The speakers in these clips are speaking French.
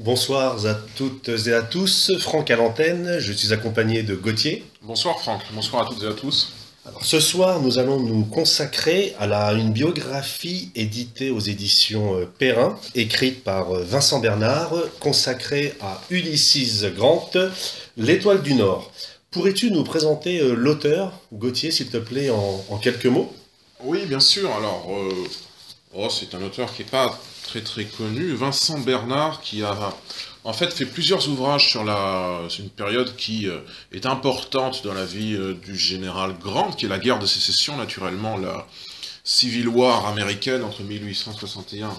Bonsoir à toutes et à tous, Franck à l'antenne, je suis accompagné de Gauthier. Bonsoir Franck, bonsoir à toutes et à tous. Alors, ce soir, nous allons nous consacrer à une biographie éditée aux éditions Perrin, écrite par Vincent Bernard, consacrée à Ulysses Grant, l'Étoile du Nord. Pourrais-tu nous présenter l'auteur, Gauthier, s'il te plaît, en quelques mots? Oui, bien sûr, alors, c'est un auteur qui n'est pas très connu, Vincent Bernard, qui a en fait fait plusieurs ouvrages sur une période qui est importante dans la vie du général Grant, qui est la guerre de sécession, naturellement, la Civil War américaine entre 1861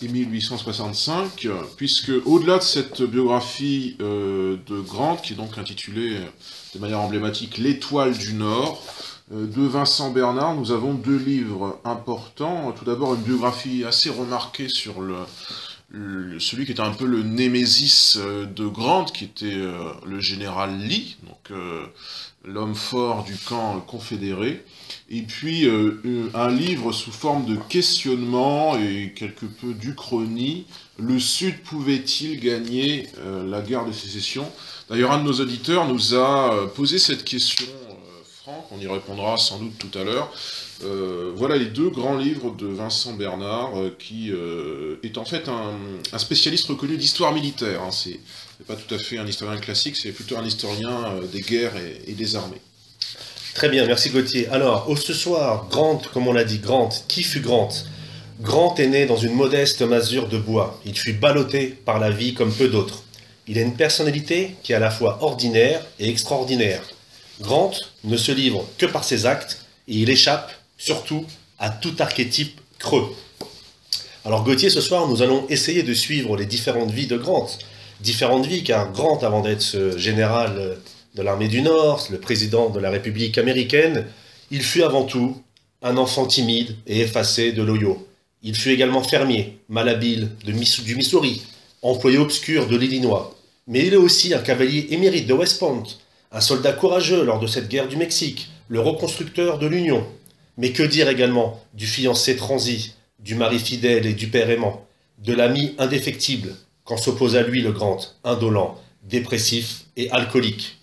et 1865, puisque au-delà de cette biographie de Grant, qui est donc intitulée de manière emblématique L'Étoile du Nord, de Vincent Bernard, nous avons deux livres importants. Tout d'abord, une biographie assez remarquée sur celui qui était un peu le némésis de Grant, qui était le général Lee, donc l'homme fort du camp confédéré. Et puis un livre sous forme de questionnement et quelque peu d'uchronie. Le Sud pouvait-il gagner la guerre de sécession? D'ailleurs, un de nos auditeurs nous a posé cette question. Franck, on y répondra sans doute tout à l'heure. Voilà les deux grands livres de Vincent Bernard, qui est en fait un spécialiste reconnu d'histoire militaire. Hein. C'est pas tout à fait un historien classique, c'est plutôt un historien des guerres et des armées. Très bien, merci Gauthier. Alors, ce soir, Grant, comme on l'a dit, Grant, qui fut Grant? Grant est né dans une modeste masure de bois. Il fut ballotté par la vie comme peu d'autres. Il a une personnalité qui est à la fois ordinaire et extraordinaire. Grant ne se livre que par ses actes et il échappe surtout à tout archétype creux. Alors Gauthier, ce soir, nous allons essayer de suivre les différentes vies de Grant. Différentes vies, car Grant, avant d'être ce général de l'armée du Nord, le président de la République américaine, il fut avant tout un enfant timide et effacé de l'Ohio. Il fut également fermier, malhabile du Missouri, employé obscur de l'Illinois. Mais il est aussi un cavalier émérite de West Point, un soldat courageux lors de cette guerre du Mexique, le reconstructeur de l'Union. Mais que dire également du fiancé transi, du mari fidèle et du père aimant, de l'ami indéfectible, quand s'oppose à lui le Grant, indolent, dépressif et alcoolique.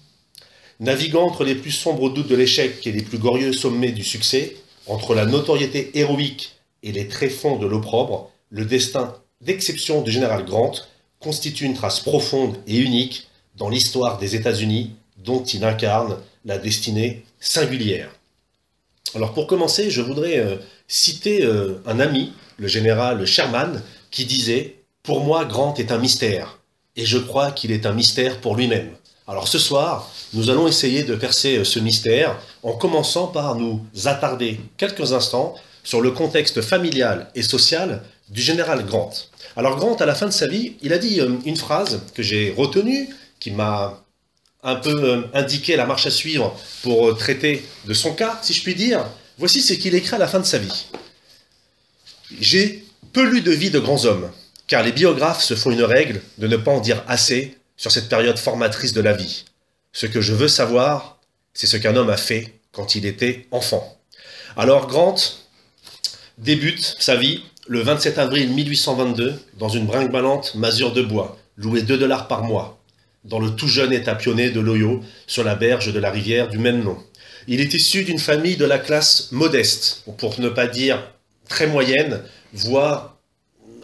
Naviguant entre les plus sombres doutes de l'échec et les plus glorieux sommets du succès, entre la notoriété héroïque et les tréfonds de l'opprobre, le destin d'exception du général Grant constitue une trace profonde et unique dans l'histoire des États-Unis, dont il incarne la destinée singulière. Alors pour commencer, je voudrais citer un ami, le général Sherman, qui disait « Pour moi, Grant est un mystère, et je crois qu'il est un mystère pour lui-même ». Alors ce soir, nous allons essayer de percer ce mystère en commençant par nous attarder quelques instants sur le contexte familial et social du général Grant. Alors Grant, à la fin de sa vie, il a dit une phrase que j'ai retenue, qui m'a un peu indiqué la marche à suivre pour traiter de son cas, si je puis dire. Voici ce qu'il écrit à la fin de sa vie. « J'ai peu lu de vie de grands hommes, car les biographes se font une règle de ne pas en dire assez sur cette période formatrice de la vie. Ce que je veux savoir, c'est ce qu'un homme a fait quand il était enfant. » Alors Grant débute sa vie le 27 avril 1822 dans une brinque-ballante masure de bois, louée 2 $ par mois, dans le tout jeune état pionnier de l'Ohio, sur la berge de la rivière du même nom. Il est issu d'une famille de la classe modeste, pour ne pas dire très moyenne, voire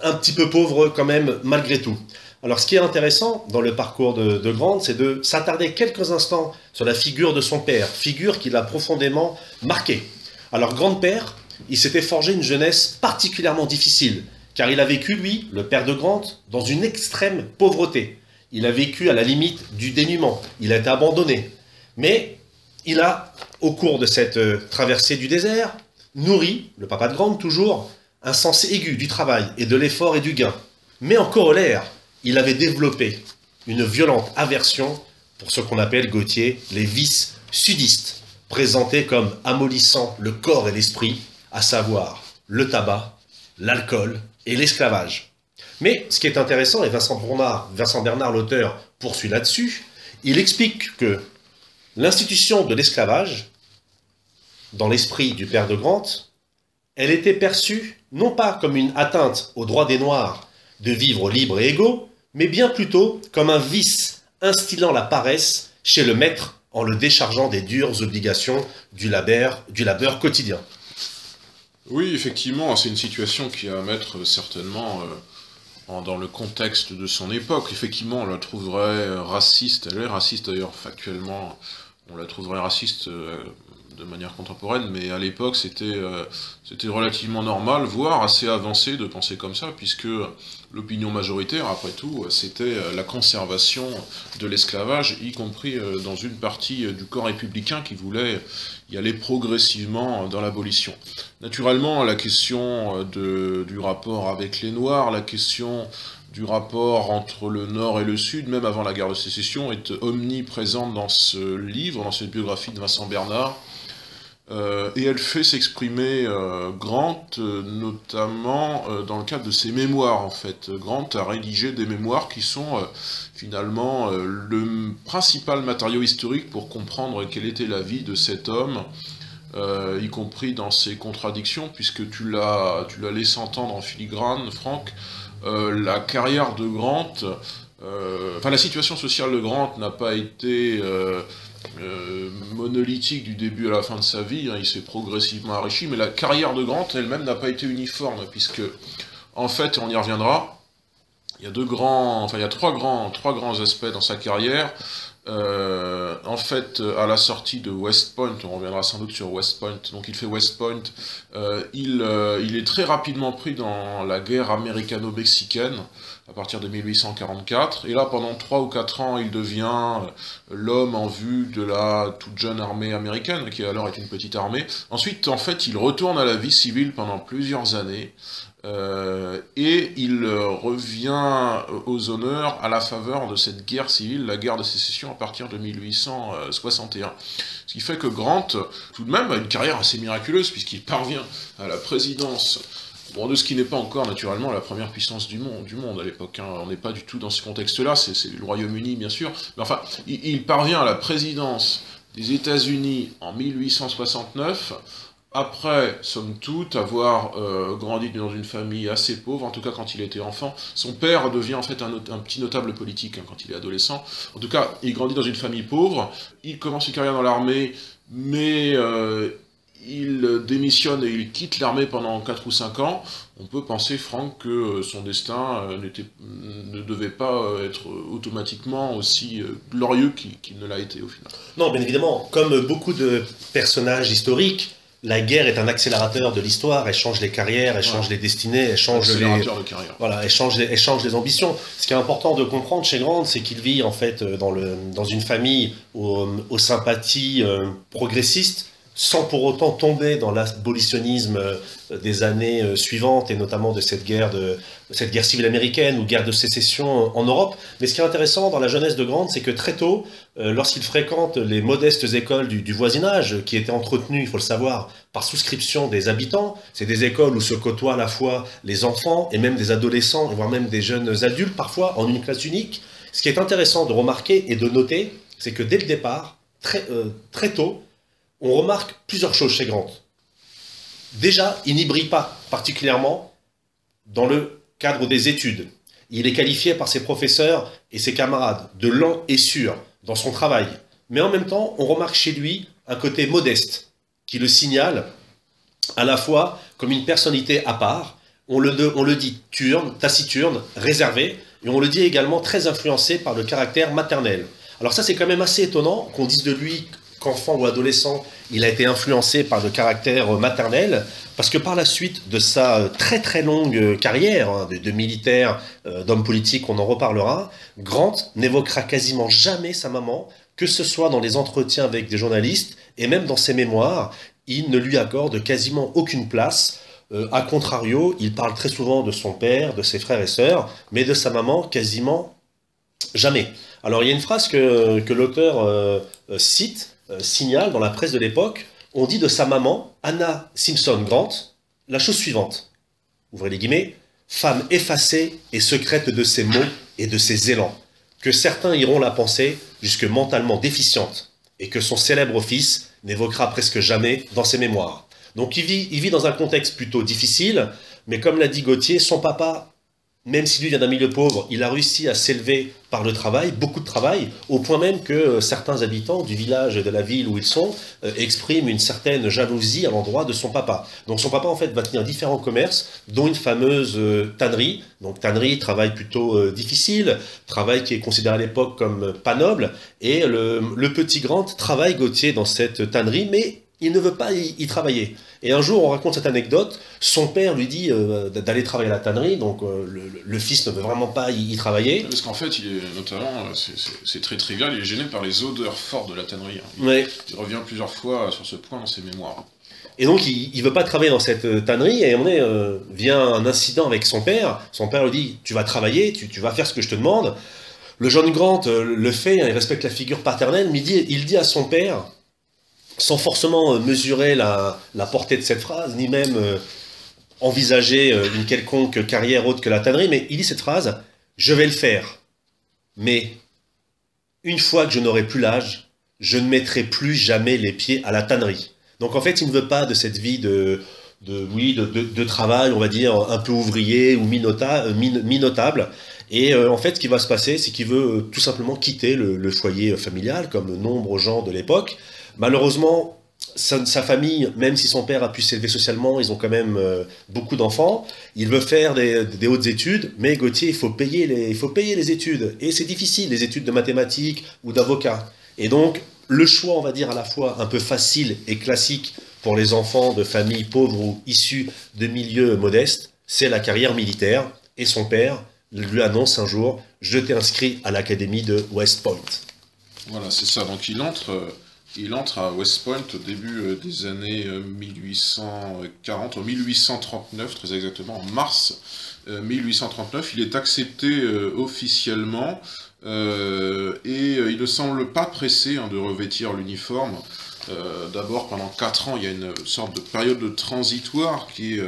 un petit peu pauvre quand même, malgré tout. Alors ce qui est intéressant dans le parcours de Grant, c'est de s'attarder quelques instants sur la figure de son père, figure qui l'a profondément marqué. Alors grand-père, il s'était forgé une jeunesse particulièrement difficile, car il a vécu, lui, le père de Grant, dans une extrême pauvreté. Il a vécu à la limite du dénuement, il a été abandonné. Mais il a, au cours de cette traversée du désert, nourri, le papa de Grant toujours, un sens aigu du travail et de l'effort et du gain. Mais en corollaire, il avait développé une violente aversion pour ce qu'on appelle, Gauthier, les vices sudistes, présentés comme amollissant le corps et l'esprit, à savoir le tabac, l'alcool et l'esclavage. Mais ce qui est intéressant, et Vincent Bernard, l'auteur, poursuit là-dessus, il explique que l'institution de l'esclavage, dans l'esprit du père de Grant, elle était perçue non pas comme une atteinte aux droits des Noirs de vivre libres et égaux, mais bien plutôt comme un vice instillant la paresse chez le maître en le déchargeant des dures obligations du labeur quotidien. Oui, effectivement, c'est une situation qui est à mettre certainement dans le contexte de son époque. Effectivement, on la trouverait raciste, elle est raciste d'ailleurs factuellement, on la trouverait raciste de manière contemporaine, mais à l'époque c'était relativement normal, voire assez avancé de penser comme ça, puisque l'opinion majoritaire, après tout, c'était la conservation de l'esclavage, y compris dans une partie du corps républicain qui voulait y aller progressivement dans l'abolition. Naturellement, la question du rapport avec les Noirs, la question du rapport entre le Nord et le Sud, même avant la guerre de sécession, est omniprésente dans ce livre, dans cette biographie de Vincent Bernard, et elle fait s'exprimer Grant, notamment dans le cadre de ses mémoires, en fait. Grant a rédigé des mémoires qui sont finalement le principal matériau historique pour comprendre quelle était la vie de cet homme, y compris dans ses contradictions, puisque tu l'as laissé entendre en filigrane, Franck, la carrière de Grant, la situation sociale de Grant n'a pas été monolithique du début à la fin de sa vie, hein, il s'est progressivement enrichi, mais la carrière de Grant elle-même n'a pas été uniforme, puisque, en fait, on y reviendra, il y a trois grands aspects dans sa carrière. En fait, à la sortie de West Point, on reviendra sans doute sur West Point, donc il fait West Point, il est très rapidement pris dans la guerre américano-mexicaine, à partir de 1844, et là, pendant 3 ou 4 ans, il devient l'homme en vue de la toute jeune armée américaine, qui alors est une petite armée. Ensuite, en fait, il retourne à la vie civile pendant plusieurs années, et il revient aux honneurs à la faveur de cette guerre civile, la guerre de sécession, à partir de 1861. Ce qui fait que Grant, tout de même, a une carrière assez miraculeuse, puisqu'il parvient à la présidence, bon, de ce qui n'est pas encore naturellement la première puissance du monde à l'époque, hein. On n'est pas du tout dans ce contexte-là, c'est le Royaume-Uni bien sûr, mais enfin, il parvient à la présidence des États-Unis en 1869, après, somme toute, avoir grandi dans une famille assez pauvre, en tout cas quand il était enfant. Son père devient en fait un petit notable politique hein, quand il est adolescent. En tout cas, il grandit dans une famille pauvre, il commence une carrière dans l'armée, mais il démissionne et il quitte l'armée pendant 4 ou 5 ans. On peut penser, Franck, que son destin ne devait pas être automatiquement aussi glorieux qu'il ne l'a été au final. Non, bien évidemment, comme beaucoup de personnages historiques, la guerre est un accélérateur de l'histoire, elle change les carrières, elle change les destinées, elle change elle change les ambitions. Ce qui est important de comprendre chez Grant, c'est qu'il vit en fait dans une famille aux sympathies progressistes, sans pour autant tomber dans l'abolitionnisme des années suivantes, et notamment de cette guerre civile américaine ou guerre de sécession en Europe. Mais ce qui est intéressant dans la jeunesse de Grant, c'est que très tôt, lorsqu'il fréquente les modestes écoles du voisinage, qui étaient entretenues, il faut le savoir, par souscription des habitants, c'est des écoles où se côtoient à la fois les enfants et même des adolescents, voire même des jeunes adultes, parfois en une classe unique. Ce qui est intéressant de remarquer et de noter, c'est que dès le départ, très tôt, on remarque plusieurs choses chez Grant. Déjà, il n'y brille pas particulièrement dans le cadre des études. Il est qualifié par ses professeurs et ses camarades de lent et sûr dans son travail. Mais en même temps, on remarque chez lui un côté modeste qui le signale à la fois comme une personnalité à part. On le dit taciturne, réservé, et on le dit également très influencé par le caractère maternel. Alors ça, c'est quand même assez étonnant qu'on dise de lui qu'enfant ou adolescent, il a été influencé par le caractère maternel, parce que par la suite de sa très très longue carrière hein, de militaire, d'homme politique, on en reparlera, Grant n'évoquera quasiment jamais sa maman, que ce soit dans les entretiens avec des journalistes, et même dans ses mémoires, il ne lui accorde quasiment aucune place. A contrario, il parle très souvent de son père, de ses frères et sœurs, mais de sa maman, quasiment jamais. Alors il y a une phrase que l'auteur signale dans la presse de l'époque. On dit de sa maman, Anna Simpson Grant, la chose suivante, ouvrez les guillemets, femme effacée et secrète de ses mots et de ses élans, que certains iront la penser jusque mentalement déficiente, et que son célèbre fils n'évoquera presque jamais dans ses mémoires. Donc il vit dans un contexte plutôt difficile, mais comme l'a dit Gauthier, son papa même si lui vient d'un milieu pauvre, il a réussi à s'élever par le travail, beaucoup de travail, au point même que certains habitants du village et de la ville où ils sont expriment une certaine jalousie à l'endroit de son papa. Donc son papa en fait va tenir différents commerces, dont une fameuse tannerie. Donc tannerie, travail plutôt difficile, travail qui est considéré à l'époque comme pas noble, et le petit Grant travaille Gauthier dans cette tannerie, mais il ne veut pas y travailler. Et un jour, on raconte cette anecdote, son père lui dit d'aller travailler à la tannerie, donc le fils ne veut vraiment pas y travailler. Parce qu'en fait, il est notamment, c'est très trivial, il est gêné par les odeurs fortes de la tannerie. Il revient plusieurs fois sur ce point dans ses mémoires. Et donc, il ne veut pas travailler dans cette tannerie, et vient un incident avec son père. Son père lui dit, tu vas travailler, tu vas faire ce que je te demande. Le jeune Grant le fait, il respecte la figure paternelle, mais il dit à son père, sans forcément mesurer la portée de cette phrase, ni même envisager une quelconque carrière autre que la tannerie, mais il dit cette phrase, « Je vais le faire, mais une fois que je n'aurai plus l'âge, je ne mettrai plus jamais les pieds à la tannerie. » Donc en fait, il ne veut pas de cette vie de travail, on va dire, un peu ouvrier ou mi-notable. Et en fait, ce qui va se passer, c'est qu'il veut tout simplement quitter le foyer familial, comme nombre de gens de l'époque. Malheureusement, sa famille, même si son père a pu s'élever socialement, ils ont quand même beaucoup d'enfants. Il veut faire des hautes études, mais Gauthier, il faut payer les études. Et c'est difficile, les études de mathématiques ou d'avocat. Et donc, le choix, on va dire, à la fois un peu facile et classique pour les enfants de familles pauvres ou issus de milieux modestes, c'est la carrière militaire. Et son père lui annonce un jour, je t'ai inscrit à l'académie de West Point. Voilà, c'est ça. Donc il entre à West Point au début des années 1840, en 1839, très exactement, en mars 1839. Il est accepté officiellement et il ne semble pas pressé de revêtir l'uniforme. D'abord, pendant 4 ans, il y a une sorte de période de transitoire qui est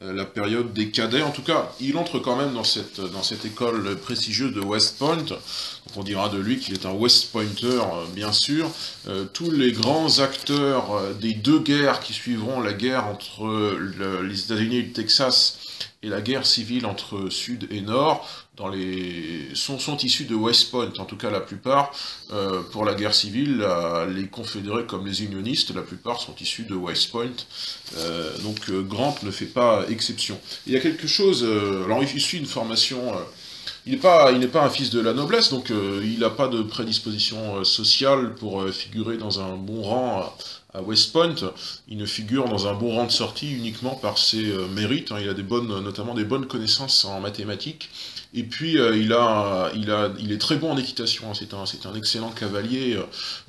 la période des cadets. En tout cas, il entre quand même dans cette école prestigieuse de West Point. Donc on dira de lui qu'il est un West Pointer, bien sûr. Tous les grands acteurs des deux guerres qui suivront, la guerre entre les États-Unis et le Texas et la guerre civile entre Sud et Nord, sont issus de West Point, en tout cas la plupart. Pour la guerre civile, les confédérés comme les unionistes, la plupart sont issus de West Point. Donc Grant ne fait pas exception. Il y a quelque chose, alors il suit une formation, il n'est pas un fils de la noblesse, donc il n'a pas de prédisposition sociale pour figurer dans un bon rang à West Point. Il ne figure dans un bon rang de sortie uniquement par ses mérites. Il a notamment des bonnes connaissances en mathématiques. Et puis il est très bon en équitation, c'est un excellent cavalier,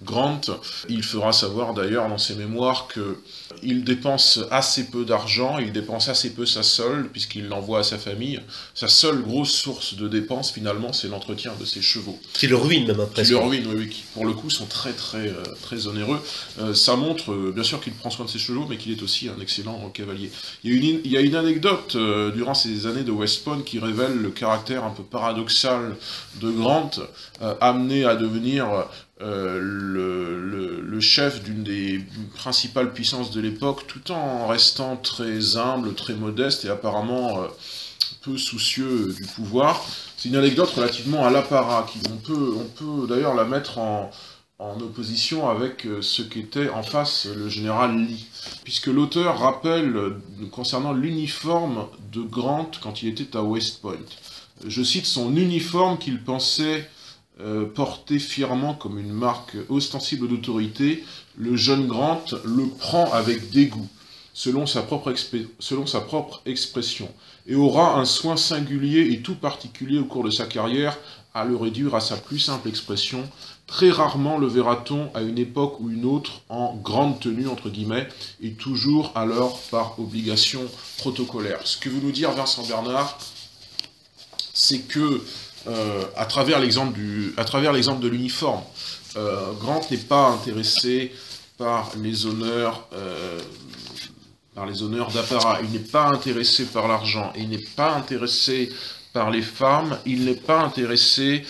Grant. Il fera savoir d'ailleurs dans ses mémoires qu'il dépense assez peu d'argent, il dépense assez peu sa solde, puisqu'il l'envoie à sa famille. Sa seule grosse source de dépenses, finalement, c'est l'entretien de ses chevaux. Qui le ruine même après. Qui le ruine, oui, qui pour le coup sont très onéreux. Ça montre, bien sûr qu'il prend soin de ses chevaux, mais qu'il est aussi un excellent cavalier. Il y a une anecdote durant ces années de West Point qui révèle le caractère un peu paradoxal de Grant, amené à devenir le chef d'une des principales puissances de l'époque, tout en restant très humble, très modeste et apparemment peu soucieux du pouvoir. C'est une anecdote relativement à l'apparat, on peut d'ailleurs la mettre en opposition avec ce qu'était en face le général Lee, puisque l'auteur rappelle concernant l'uniforme de Grant quand il était à West Point. Je cite son uniforme qu'il pensait porter fièrement comme une marque ostensible d'autorité. Le jeune Grant le prend avec dégoût, selon sa propre expression, et aura un soin singulier et tout particulier au cours de sa carrière à le réduire à sa plus simple expression. Très rarement le verra-t-on à une époque ou une autre en grande tenue, entre guillemets, et toujours alors par obligation protocolaire. Ce que veut nous dire Vincent Bernard, c'est que, à travers l'exemple de l'uniforme, Grant n'est pas intéressé par les honneurs d'apparat, il n'est pas intéressé par l'argent, il n'est pas intéressé par les femmes, il n'est pas intéressé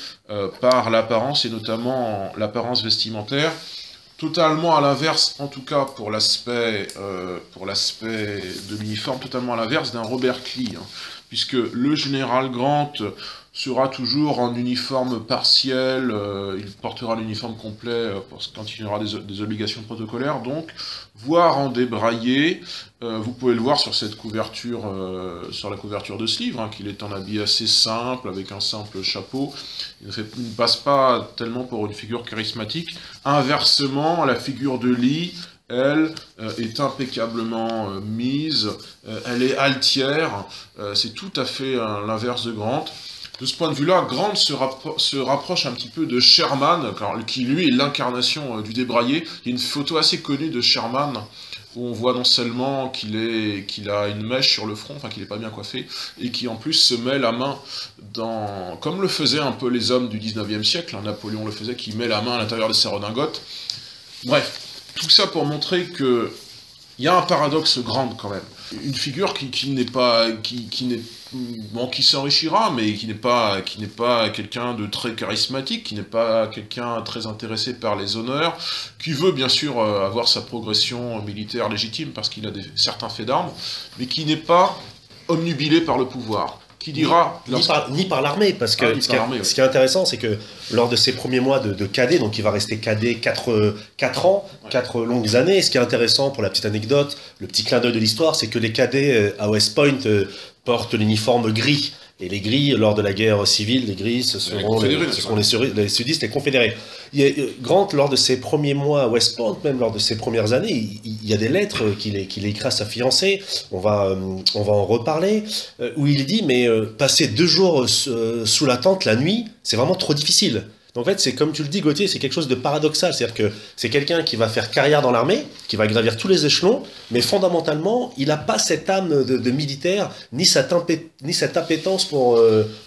par l'apparence, et notamment l'apparence vestimentaire, totalement à l'inverse, en tout cas pour l'aspect de l'uniforme, totalement à l'inverse d'un Robert Clee, puisque le général Grant sera toujours en uniforme partiel, il portera l'uniforme complet quand il y aura des obligations protocolaires, donc, voire en débraillé. Vous pouvez le voir sur cette couverture, sur la couverture de ce livre, hein, qu'il est en habit assez simple, avec un simple chapeau. Il ne passe pas tellement pour une figure charismatique. Inversement, la figure de Lee, elle, est impeccablement mise, elle est altière, c'est tout à fait l'inverse de Grant. De ce point de vue-là, Grant se rapproche un petit peu de Sherman, qui lui est l'incarnation du débraillé. Il y a une photo assez connue de Sherman, où on voit non seulement qu'il a une mèche sur le front, enfin qu'il n'est pas bien coiffé, et qui en plus se met la main dans... comme le faisaient un peu les hommes du 19e siècle, hein, Napoléon le faisait, qui met la main à l'intérieur de ses redingotes. Bref, tout ça pour montrer que il y a un paradoxe Grant quand même. Une figure qui n'est pas... Bon, qui s'enrichira, mais qui n'est pas quelqu'un de très charismatique, qui n'est pas quelqu'un très intéressé par les honneurs, qui veut bien sûr avoir sa progression militaire légitime parce qu'il a certains faits d'armes, mais qui n'est pas omnubilé par le pouvoir. Qui dira... Ni par l'armée, parce que ce qui est intéressant, c'est que lors de ses premiers mois de cadet, donc il va rester cadet 4 ans, 4 longues années, et ce qui est intéressant pour la petite anecdote, le petit clin d'œil de l'histoire, c'est que les cadets à West Point portent l'uniforme gris. Et les gris, lors de la guerre civile, les gris, ce seront les sudistes, les confédérés. Grant, lors de ses premiers mois à West Point, même lors de ses premières années, il y a des lettres qu'il écrit à sa fiancée, on va en reparler, où il dit, mais passer 2 jours sous la tente la nuit, c'est vraiment trop difficile. Donc en fait, c'est comme tu le dis, Gauthier, c'est quelque chose de paradoxal. C'est-à-dire que c'est quelqu'un qui va faire carrière dans l'armée, qui va gravir tous les échelons, mais fondamentalement, il n'a pas cette âme de militaire, ni cette appétence pour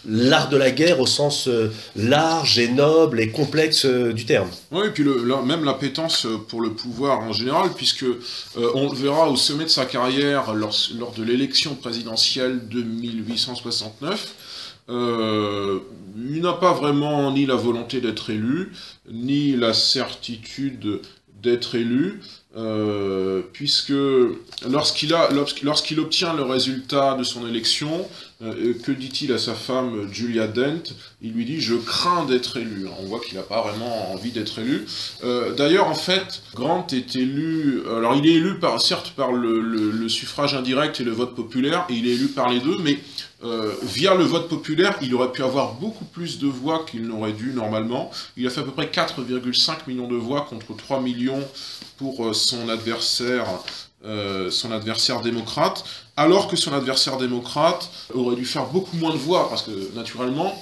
l'art de la guerre au sens large et noble et complexe du terme. Oui, et puis même l'appétence pour le pouvoir en général, puisque on le verra au sommet de sa carrière lors de l'élection présidentielle de 1869, il n'a pas vraiment ni la volonté d'être élu, ni la certitude d'être élu, puisque lorsqu'il obtient le résultat de son élection, que dit-il à sa femme Julia Dent? Il lui dit « je crains d'être élu ». On voit qu'il n'a pas vraiment envie d'être élu. D'ailleurs, en fait, Grant est élu... Alors, il est élu certes par le suffrage indirect et le vote populaire, et il est élu par les deux, mais via le vote populaire, il aurait pu avoir beaucoup plus de voix qu'il n'aurait dû normalement. Il a fait à peu près 4,5 millions de voix contre 3 millions pour son adversaire démocrate, alors que son adversaire démocrate aurait dû faire beaucoup moins de voix, parce que naturellement,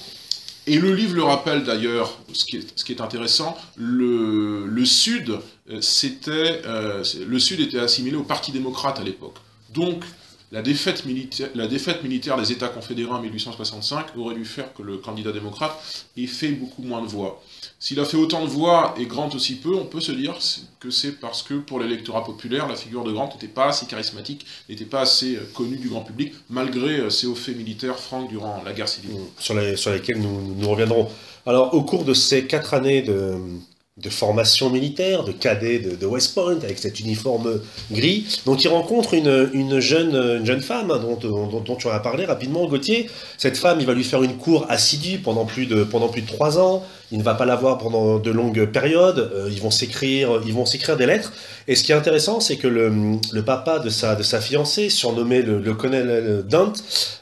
et le livre le rappelle d'ailleurs, ce qui est intéressant, le Sud était assimilé au Parti démocrate à l'époque. Donc, la défaite militaire des États confédérés en 1865 aurait dû faire que le candidat démocrate ait fait beaucoup moins de voix. S'il a fait autant de voix et Grant aussi peu, on peut se dire que c'est parce que pour l'électorat populaire, la figure de Grant n'était pas assez charismatique, n'était pas assez connue du grand public, malgré ses hauts faits militaires francs durant la guerre civile. Sur lesquels nous reviendrons. Alors, au cours de ces 4 années de formation militaire, de cadet de West Point, avec cet uniforme gris. Donc il rencontre une jeune femme, hein, dont tu en as parlé rapidement, Gauthier. Cette femme, il va lui faire une cour assidue pendant plus de 3 ans. Il ne va pas la voir pendant de longues périodes. Ils vont s'écrire des lettres. Et ce qui est intéressant, c'est que le papa de sa fiancée, surnommé le colonel Dent,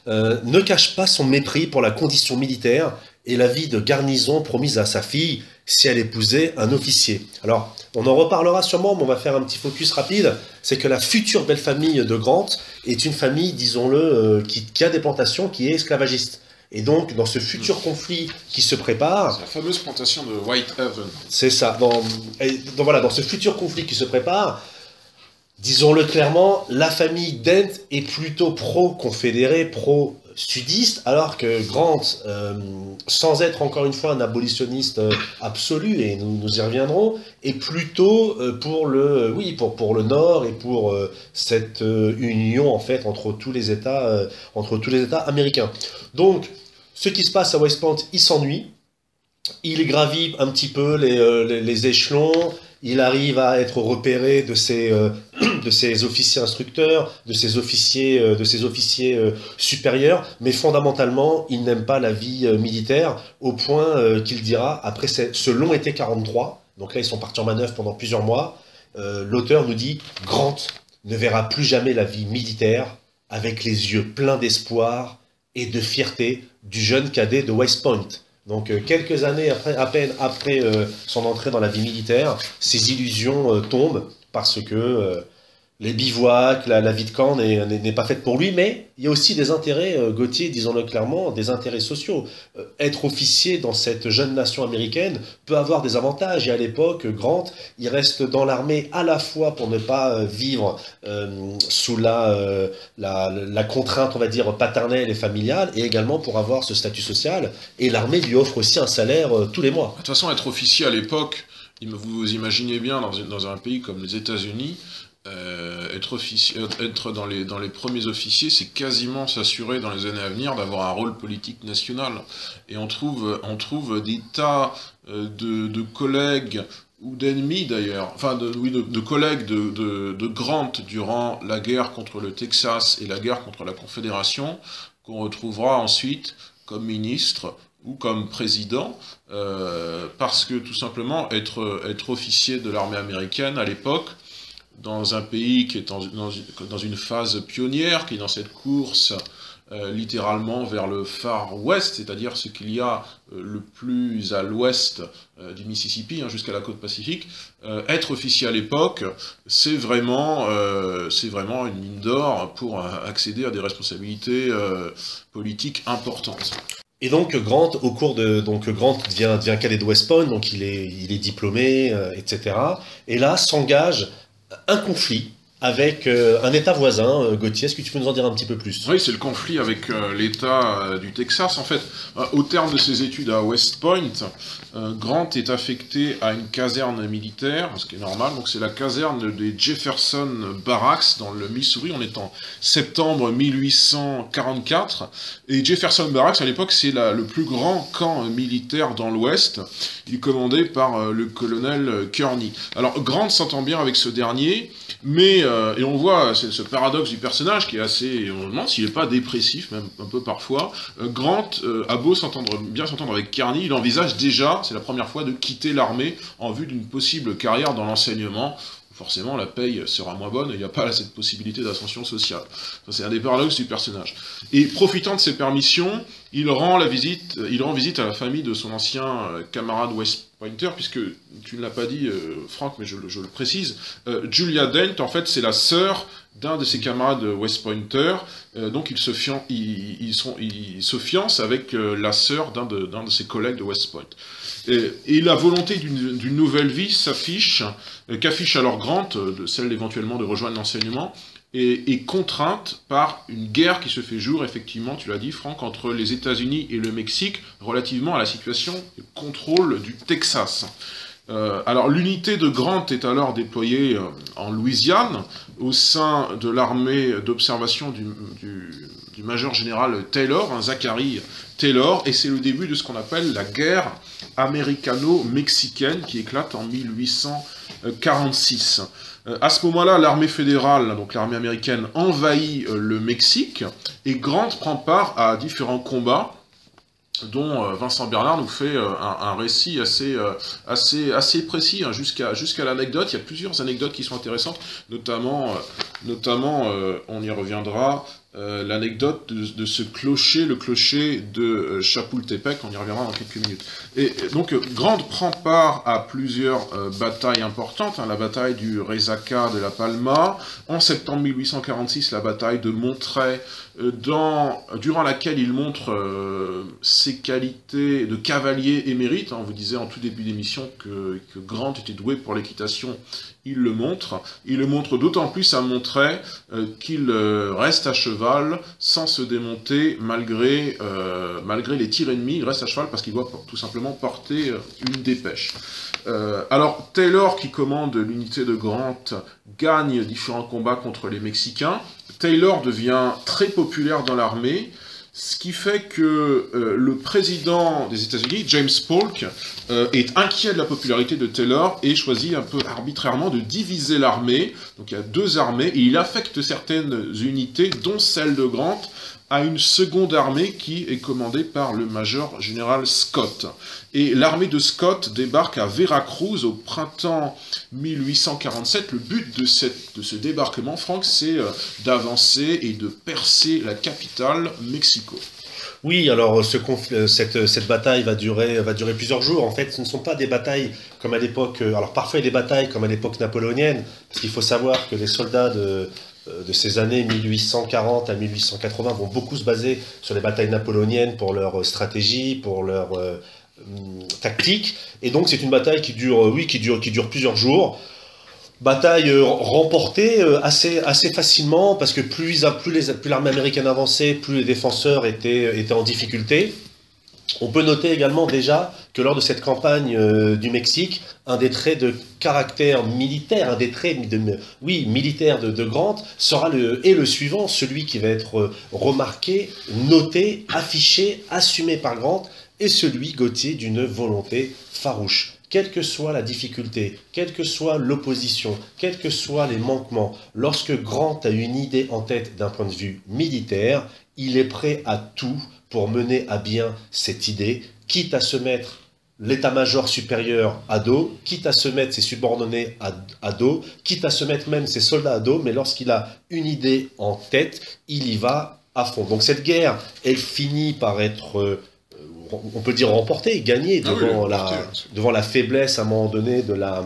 ne cache pas son mépris pour la condition militaire et la vie de garnison promise à sa fille si elle épousait un officier. Alors, on en reparlera sûrement, mais on va faire un petit focus rapide. C'est que la future belle famille de Grant est une famille, disons-le, qui a des plantations, qui est esclavagiste. Et donc, dans ce futur conflit qui se prépare... C'est la fameuse plantation de Whitehaven. C'est ça. Dans ce futur conflit qui se prépare, disons-le clairement, la famille Dent est plutôt pro-confédéré, pro-sudiste, alors que Grant, sans être encore une fois un abolitionniste absolu, et nous y reviendrons, est plutôt pour le Nord et pour cette union en fait entre tous les États américains. Donc, ce qui se passe à West Point, il s'ennuie, il gravit un petit peu les échelons. Il arrive à être repéré de ses de ses officiers instructeurs, de ses officiers supérieurs, mais fondamentalement, il n'aime pas la vie militaire, au point qu'il dira, après ce long été 43, donc là ils sont partis en manœuvre pendant plusieurs mois, l'auteur nous dit « Grant ne verra plus jamais la vie militaire avec les yeux pleins d'espoir et de fierté du jeune cadet de West Point ». Donc quelques années à peine après son entrée dans la vie militaire, ses illusions tombent parce que les bivouacs, la vie de camp n'est pas faite pour lui, mais il y a aussi des intérêts, Gauthier, disons-le clairement, des intérêts sociaux. Être officier dans cette jeune nation américaine peut avoir des avantages, et à l'époque, Grant, il reste dans l'armée à la fois pour ne pas vivre sous la contrainte, on va dire, paternelle et familiale, et également pour avoir ce statut social, et l'armée lui offre aussi un salaire tous les mois. De toute façon, être officier à l'époque, vous imaginez bien, dans un pays comme les États-Unis, être dans les premiers officiers, c'est quasiment s'assurer dans les années à venir d'avoir un rôle politique national. Et on trouve des tas de collègues, ou d'ennemis d'ailleurs, enfin de collègues de Grant durant la guerre contre le Texas et la guerre contre la Confédération, qu'on retrouvera ensuite comme ministre ou comme président, parce que tout simplement être officier de l'armée américaine à l'époque, dans un pays qui est dans une phase pionnière, qui est dans cette course littéralement vers le Far West, c'est-à-dire ce qu'il y a le plus à l'ouest du Mississippi, jusqu'à la côte pacifique, être officier à l'époque, c'est vraiment une mine d'or pour accéder à des responsabilités politiques importantes. Et donc Grant, Grant devient cadet de West Point, donc il est diplômé, etc. Et là s'engage un conflit avec un État voisin. Gauthier, est-ce que tu peux nous en dire un petit peu plus? Oui, c'est le conflit avec l'État du Texas. En fait, au terme de ses études à West Point, Grant est affecté à une caserne militaire, ce qui est normal. Donc c'est la caserne des Jefferson Barracks dans le Missouri. On est en septembre 1844. Et Jefferson Barracks, à l'époque, c'est le plus grand camp militaire dans l'Ouest. Il est commandé par le colonel Kearny. Alors Grant s'entend bien avec ce dernier, mais et on voit ce paradoxe du personnage qui est assez... On se demande s'il n'est pas dépressif, même un peu parfois. Grant a beau bien s'entendre avec Kearny, il envisage déjà, c'est la première fois, de quitter l'armée en vue d'une possible carrière dans l'enseignement. Forcément, la paye sera moins bonne et il n'y a pas cette possibilité d'ascension sociale. C'est un des paradoxes du personnage. Et profitant de ses permissions, il rend visite à la famille de son ancien camarade West Pointer, puisque tu ne l'as pas dit, Franck, mais je le précise. Julia Dent, en fait, c'est la sœur d'un de ses camarades West Pointer, donc il se fiance avec la sœur d'un de ses collègues de West Point. Et la volonté d'une nouvelle vie qu'affiche alors Grant, celle éventuellement de rejoindre l'enseignement, est contrainte par une guerre qui se fait jour, effectivement, tu l'as dit Franck, entre les États-Unis et le Mexique, relativement à la situation de contrôle du Texas. Alors l'unité de Grant est alors déployée en Louisiane, au sein de l'armée d'observation du major général Taylor, Zachary Taylor, et c'est le début de ce qu'on appelle la guerre américano-mexicaine qui éclate en 1846. À ce moment-là, l'armée fédérale, donc l'armée américaine, envahit le Mexique, et Grant prend part à différents combats, dont Vincent Bernard nous fait un récit assez précis, jusqu'à l'anecdote. Il y a plusieurs anecdotes qui sont intéressantes, notamment on y reviendra, l'anecdote de ce clocher, le clocher de Chapultepec, on y reviendra dans quelques minutes. Et donc Grant prend part à plusieurs batailles importantes, la bataille du Resaca de la Palma, en septembre 1846 la bataille de Monterrey, durant laquelle il montre ses qualités de cavalier émérite. On vous disait en tout début d'émission que Grant était doué pour l'équitation. Il le montre d'autant plus à Monterrey qu'il reste à cheval sans se démonter malgré les tirs ennemis. Il reste à cheval parce qu'il doit tout simplement porter une dépêche. Alors Taylor, qui commande l'unité de Grant, gagne différents combats contre les Mexicains. Taylor devient très populaire dans l'armée. Ce qui fait que le président des États-Unis, James Polk, est inquiet de la popularité de Taylor et choisit un peu arbitrairement de diviser l'armée. Donc il y a deux armées et il affecte certaines unités, dont celle de Grant, à une seconde armée qui est commandée par le major général Scott. Et l'armée de Scott débarque à Veracruz au printemps 1847. Le but de ce débarquement, Franck, c'est d'avancer et de percer la capitale, Mexico. Oui, alors cette bataille va durer plusieurs jours. En fait, ce ne sont pas des batailles comme à l'époque. Alors parfois il y a des batailles comme à l'époque napoléonienne, parce qu'il faut savoir que les soldats de ces années 1840 à 1880 vont beaucoup se baser sur les batailles napoléoniennes pour leur stratégie, pour leur tactique. Et donc c'est une bataille qui dure plusieurs jours. Bataille remportée assez facilement, parce que plus l'armée américaine avançait, plus les défenseurs étaient en difficulté. On peut noter également déjà que lors de cette campagne du Mexique, un des traits de caractère militaire, un des traits militaires de Grant est le suivant, celui qui va être remarqué, noté, affiché, assumé par Grant, et celui, Gauthier, d'une volonté farouche. Quelle que soit la difficulté, quelle que soit l'opposition, quels que soient les manquements, lorsque Grant a une idée en tête d'un point de vue militaire, il est prêt à tout pour mener à bien cette idée, quitte à se mettre l'état-major supérieur à dos, quitte à se mettre ses subordonnés à dos, quitte à se mettre même ses soldats à dos, mais lorsqu'il a une idée en tête, il y va à fond. Donc cette guerre, elle finit par être, on peut dire, remportée, gagnée devant la faiblesse à un moment donné de la...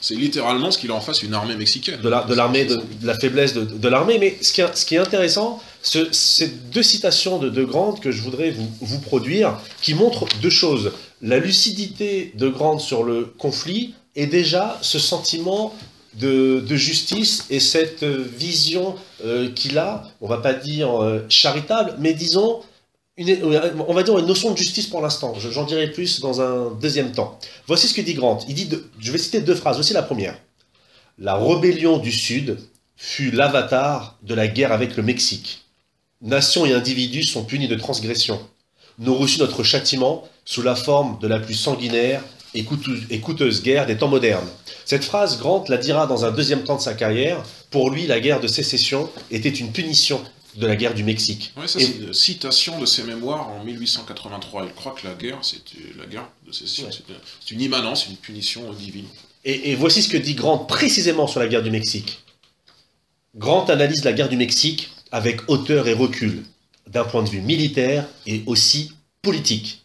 C'est littéralement ce qu'il a en face, une armée mexicaine. De la faiblesse de l'armée. Mais ce qui est intéressant, c'est deux citations de Grant que je voudrais vous produire, qui montrent deux choses. La lucidité de Grant sur le conflit et déjà ce sentiment de justice et cette vision qu'il a, on va pas dire charitable, mais disons, on va dire une notion de justice pour l'instant. J'en dirai plus dans un deuxième temps. Voici ce que dit Grant. Il dit, je vais citer deux phrases. Voici la première. La rébellion du Sud fut l'avatar de la guerre avec le Mexique. Nations et individus sont punis de transgression. Nous reçut notre châtiment sous la forme de la plus sanguinaire et coûteuse guerre des temps modernes. Cette phrase, Grant la dira dans un deuxième temps de sa carrière. Pour lui, la guerre de sécession était une punition de la guerre du Mexique. Oui, ça c'est une citation de ses mémoires en 1883. Il croit que la guerre, c'était la guerre de sécession, c'est une immanence, une punition divine. Et voici ce que dit Grant précisément sur la guerre du Mexique. Grant analyse la guerre du Mexique avec hauteur et recul, d'un point de vue militaire et aussi politique.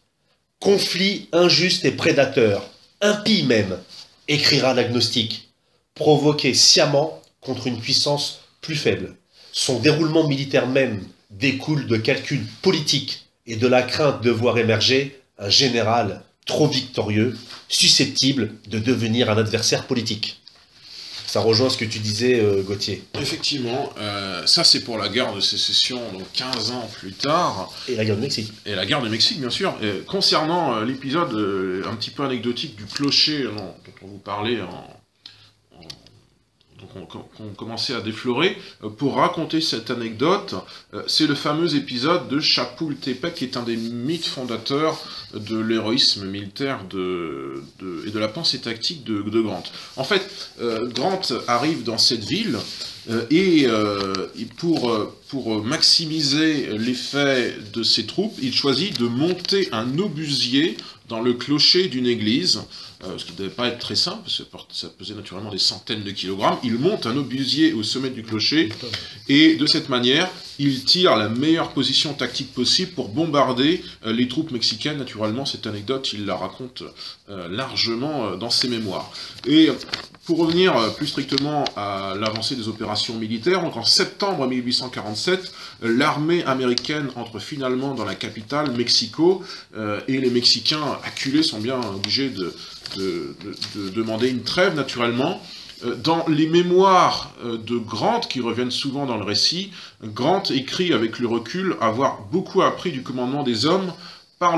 Conflit injuste et prédateur, impie même, écrira l'agnostique, provoqué sciemment contre une puissance plus faible. Son déroulement militaire même découle de calculs politiques et de la crainte de voir émerger un général trop victorieux, susceptible de devenir un adversaire politique. Ça rejoint ce que tu disais, Gauthier. Effectivement, ça c'est pour la guerre de sécession, donc 15 ans plus tard. Et la guerre du Mexique. Et la guerre du Mexique, bien sûr. Concernant l'épisode un petit peu anecdotique du clocher dont on vous parlait qu'on commençait à déflorer, pour raconter cette anecdote, c'est le fameux épisode de Chapultepec, qui est un des mythes fondateurs de l'héroïsme militaire et de la pensée tactique de Grant. En fait, Grant arrive dans cette ville, et pour maximiser l'effet de ses troupes, il choisit de monter un obusier dans le clocher d'une église, ce qui ne devait pas être très simple, parce que ça pesait naturellement des centaines de kilogrammes. Il monte un obusier au sommet du clocher, et de cette manière, il tire la meilleure position tactique possible pour bombarder les troupes mexicaines. Naturellement, cette anecdote, il la raconte largement dans ses mémoires. Et pour revenir plus strictement à l'avancée des opérations militaires, donc en septembre 1847, l'armée américaine entre finalement dans la capitale, Mexico, et les Mexicains acculés sont bien obligés de demander une trêve, naturellement. Dans les mémoires de Grant, qui reviennent souvent dans le récit, Grant écrit avec le recul avoir beaucoup appris du commandement des hommes par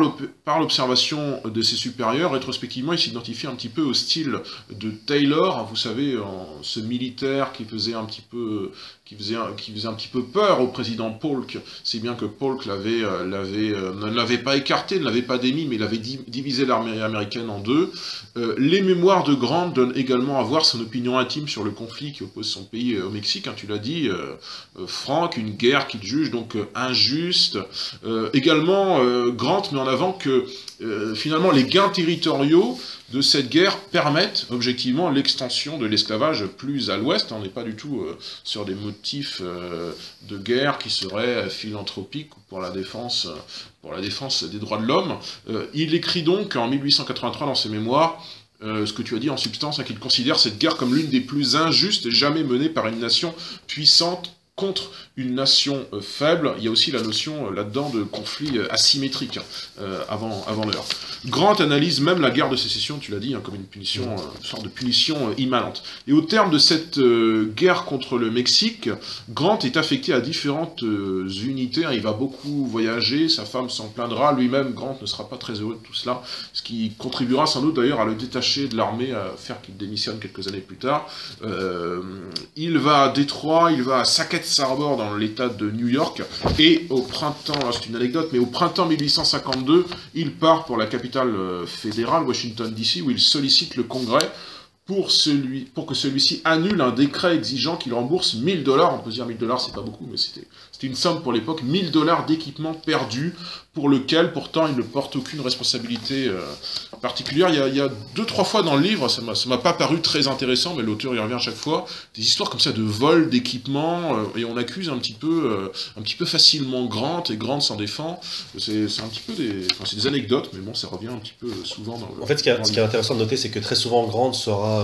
l'observation de ses supérieurs, rétrospectivement, il s'identifie un petit peu au style de Taylor, vous savez, ce militaire qui faisait un petit peu peur au président Polk, si bien que Polk ne l'avait pas écarté, ne l'avait pas démis, mais il avait divisé l'armée américaine en deux. Les mémoires de Grant donnent également à voir son opinion intime sur le conflit qui oppose son pays au Mexique, hein, tu l'as dit, Frank, une guerre qu'il juge donc injuste. Également, Grant met en avant que finalement les gains territoriaux de cette guerre permettent objectivement l'extension de l'esclavage plus à l'ouest. On n'est pas du tout sur des motifs de guerre qui seraient philanthropiques pour la défense des droits de l'homme. Il écrit donc en 1883 dans ses mémoires ce que tu as dit en substance, hein, qu'il considère cette guerre comme l'une des plus injustes jamais menées par une nation puissante contre une nation faible. Il y a aussi la notion là-dedans de conflit asymétrique avant l'heure. Grant analyse même la guerre de sécession, tu l'as dit, hein, comme une punition, une sorte de punition immanente. Et au terme de cette guerre contre le Mexique, Grant est affecté à différentes unités, hein, il va beaucoup voyager, sa femme s'en plaindra, lui-même, Grant, ne sera pas très heureux de tout cela, ce qui contribuera sans doute d'ailleurs à le détacher de l'armée, à faire qu'il démissionne quelques années plus tard. Il va à Détroit, il va à Sackett Harbor dans l'état de New York, et au printemps, c'est une anecdote, mais au printemps 1852, il part pour la capitale fédérale, Washington DC, où il sollicite le Congrès pour que celui-ci annule un décret exigeant qu'il rembourse 1000 $, on peut se dire 1000 $, c'est pas beaucoup, mais c'était une somme pour l'époque, 1000 $ d'équipement perdu, pour lequel pourtant il ne porte aucune responsabilité particulière. Il y a 2-3 fois dans le livre, ça m'a pas paru très intéressant, mais l'auteur y revient à chaque fois, des histoires comme ça de vol d'équipement, et on accuse un petit peu facilement Grant, et Grant s'en défend. C'est un petit peu c'est des anecdotes, mais bon, ça revient un petit peu souvent dans le... En fait, ce qui est intéressant de noter, c'est que très souvent Grant sera